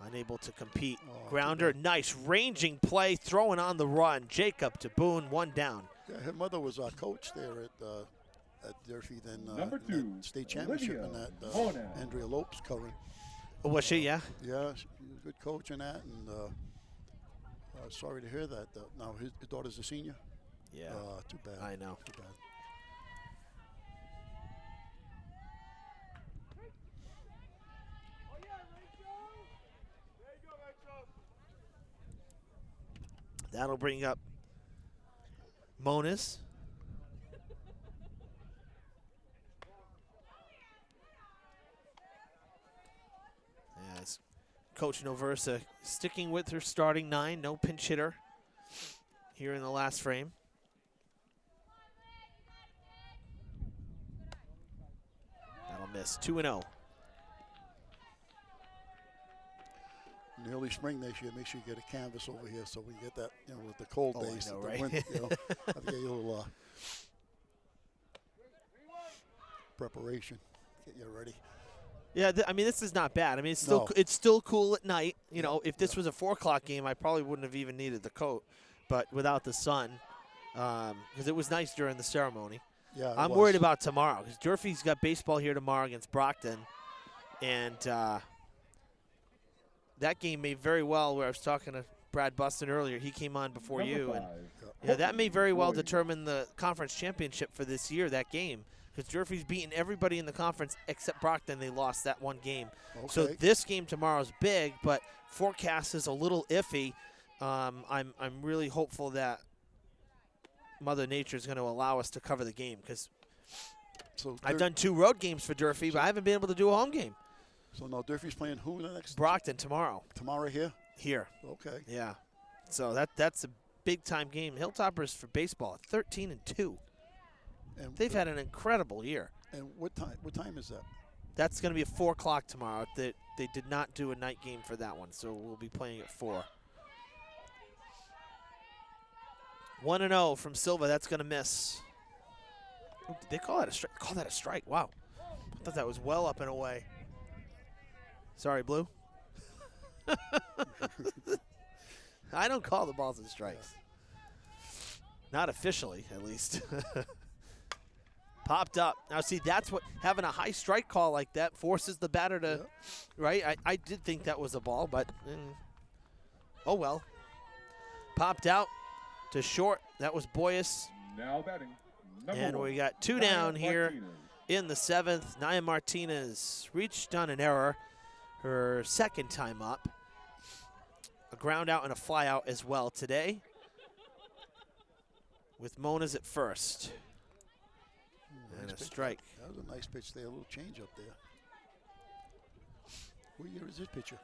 unable to compete. Grounder, nice ranging play, throwing on the run. Jacob to Boone, 1 down. Yeah, her mother was our coach there at Durfee, then Number 2, state championship in that Olivia Mona. Andrea Lopes Curran. Oh, was she? Yeah. Yeah, she's a good coach in that, and sorry to hear that. Now his daughter's a senior. Yeah. Too bad. I know. Too bad. That'll bring up Moniz. Yes. Coach Noversa sticking with her starting 9. No pinch hitter here in the last frame. That'll miss. 2-0. In the early spring next year, make sure you get a canvas over here so we get that, with the cold Oh, I days. know, the right? winter, have to get you a little preparation, get you ready. Yeah, I mean, this is not bad. I mean, No. it's still cool at night. If this was a 4 o'clock game, I probably wouldn't have even needed the coat. But without the sun, because it was nice during the ceremony. Yeah, I'm worried about tomorrow because Durfee's got baseball here tomorrow against Brockton. And that game may very well, where I was talking to Brad Buston earlier, he came on before you. And that may very well determine the conference championship for this year, that game. Because Durfee's beaten everybody in the conference except Brockton. They lost that one game. Okay. So this game tomorrow is big, but forecast is a little iffy. I'm really hopeful that Mother Nature is going to allow us to cover the game because I've done 2 road games for Durfee, but I haven't been able to do a home game. So now Durfee's playing who the next? Brockton tomorrow. Tomorrow here? Here. Okay. Yeah. So that's a big-time game. Hilltoppers for baseball, 13-2. And They've had an incredible year. And what time is that? That's going to be at 4 o'clock tomorrow. They did not do a night game for that one, so we'll be playing at 4. 1-0 from Silva. That's going to miss. Oh, did they call that a strike? Call that a strike. Wow. I thought that was well up and away. Sorry, Blue. I don't call the balls and strikes. Not officially, at least. Popped up. Now, see, that's what having a high strike call like that forces the batter to, right? I did think that was a ball, but oh well. Popped out to short. That was Boyas. Now batting. And Number we 1, got 2 Naya down here Martinez. in the 7th. Naya Martinez reached on an error her 2nd time up. A ground out and a fly out as well today. With Moniz at first. And Nice a pitch. strike. That was a nice pitch there, a little change up there. What year is this pitcher?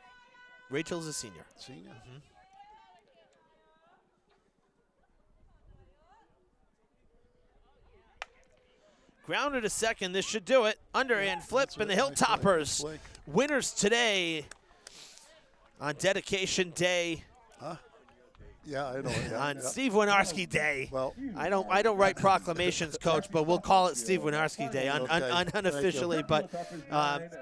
Rachel's a senior. Senior? Grounded to second. This should do it. Underhand flip, and the Hilltoppers Nice play. winners today on dedication day, Yeah, I know. Yeah, on yeah. Steve Winarski Day. Well, I don't write proclamations, Coach, but we'll call it Steve Winarski Day unofficially. But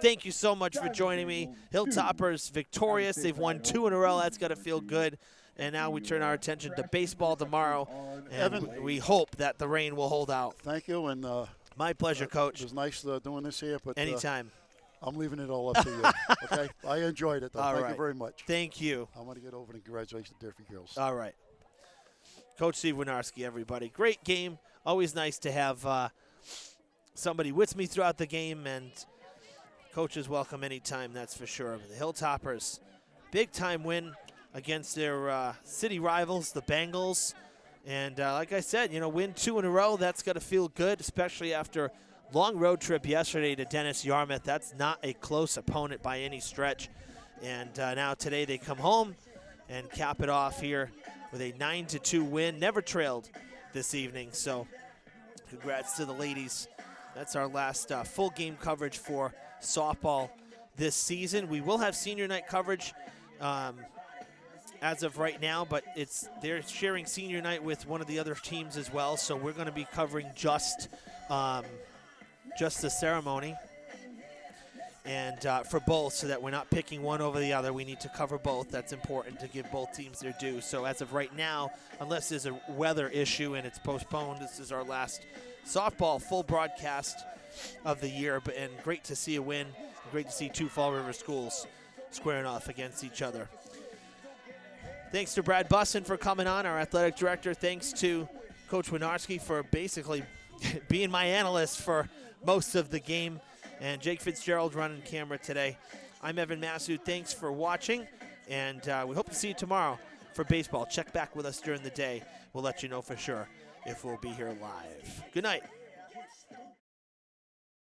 thank you so much for joining me. Hilltoppers victorious. They've won 2 in a row. That's got to feel good. And now we turn our attention to baseball tomorrow, and we hope that the rain will hold out. thank you, and My pleasure, Coach. it was nice doing this here. But Anytime. I'm leaving it all up to you. Okay, I enjoyed it. Though. All Thank right. you very much. Thank you. I'm going to get over and congratulate the Durfee girls. All right. Coach Steve Winarski, everybody. Great game. Always nice to have somebody with me throughout the game, and coaches welcome anytime, that's for sure. The Hilltoppers, big-time win against their city rivals, the Bengals. And like I said, win 2 in a row, that's got to feel good, especially after long road trip yesterday to Dennis Yarmouth. That's not a close opponent by any stretch. And now today they come home and cap it off here with a 9-2 win. Never trailed this evening, so congrats to the ladies. That's our last full game coverage for softball this season. We will have senior night coverage as of right now, but they're sharing senior night with one of the other teams as well, so we're going to be covering just the ceremony, and for both, so that we're not picking one over the other. We need to cover both. That's important to give both teams their due. So as of right now, unless there's a weather issue and it's postponed, this is our last softball full broadcast of the year. And great to see a win. Great to see 2 Fall River schools squaring off against each other. Thanks to Brad Bussin for coming on, our athletic director. Thanks to Coach Winarski for basically being my analyst for most of the game. And Jake Fitzgerald running camera today. I'm Evan Massoud. Thanks for watching, and we hope to see you tomorrow for baseball. Check back with us during the day. We'll let you know for sure if we'll be here live. Good night.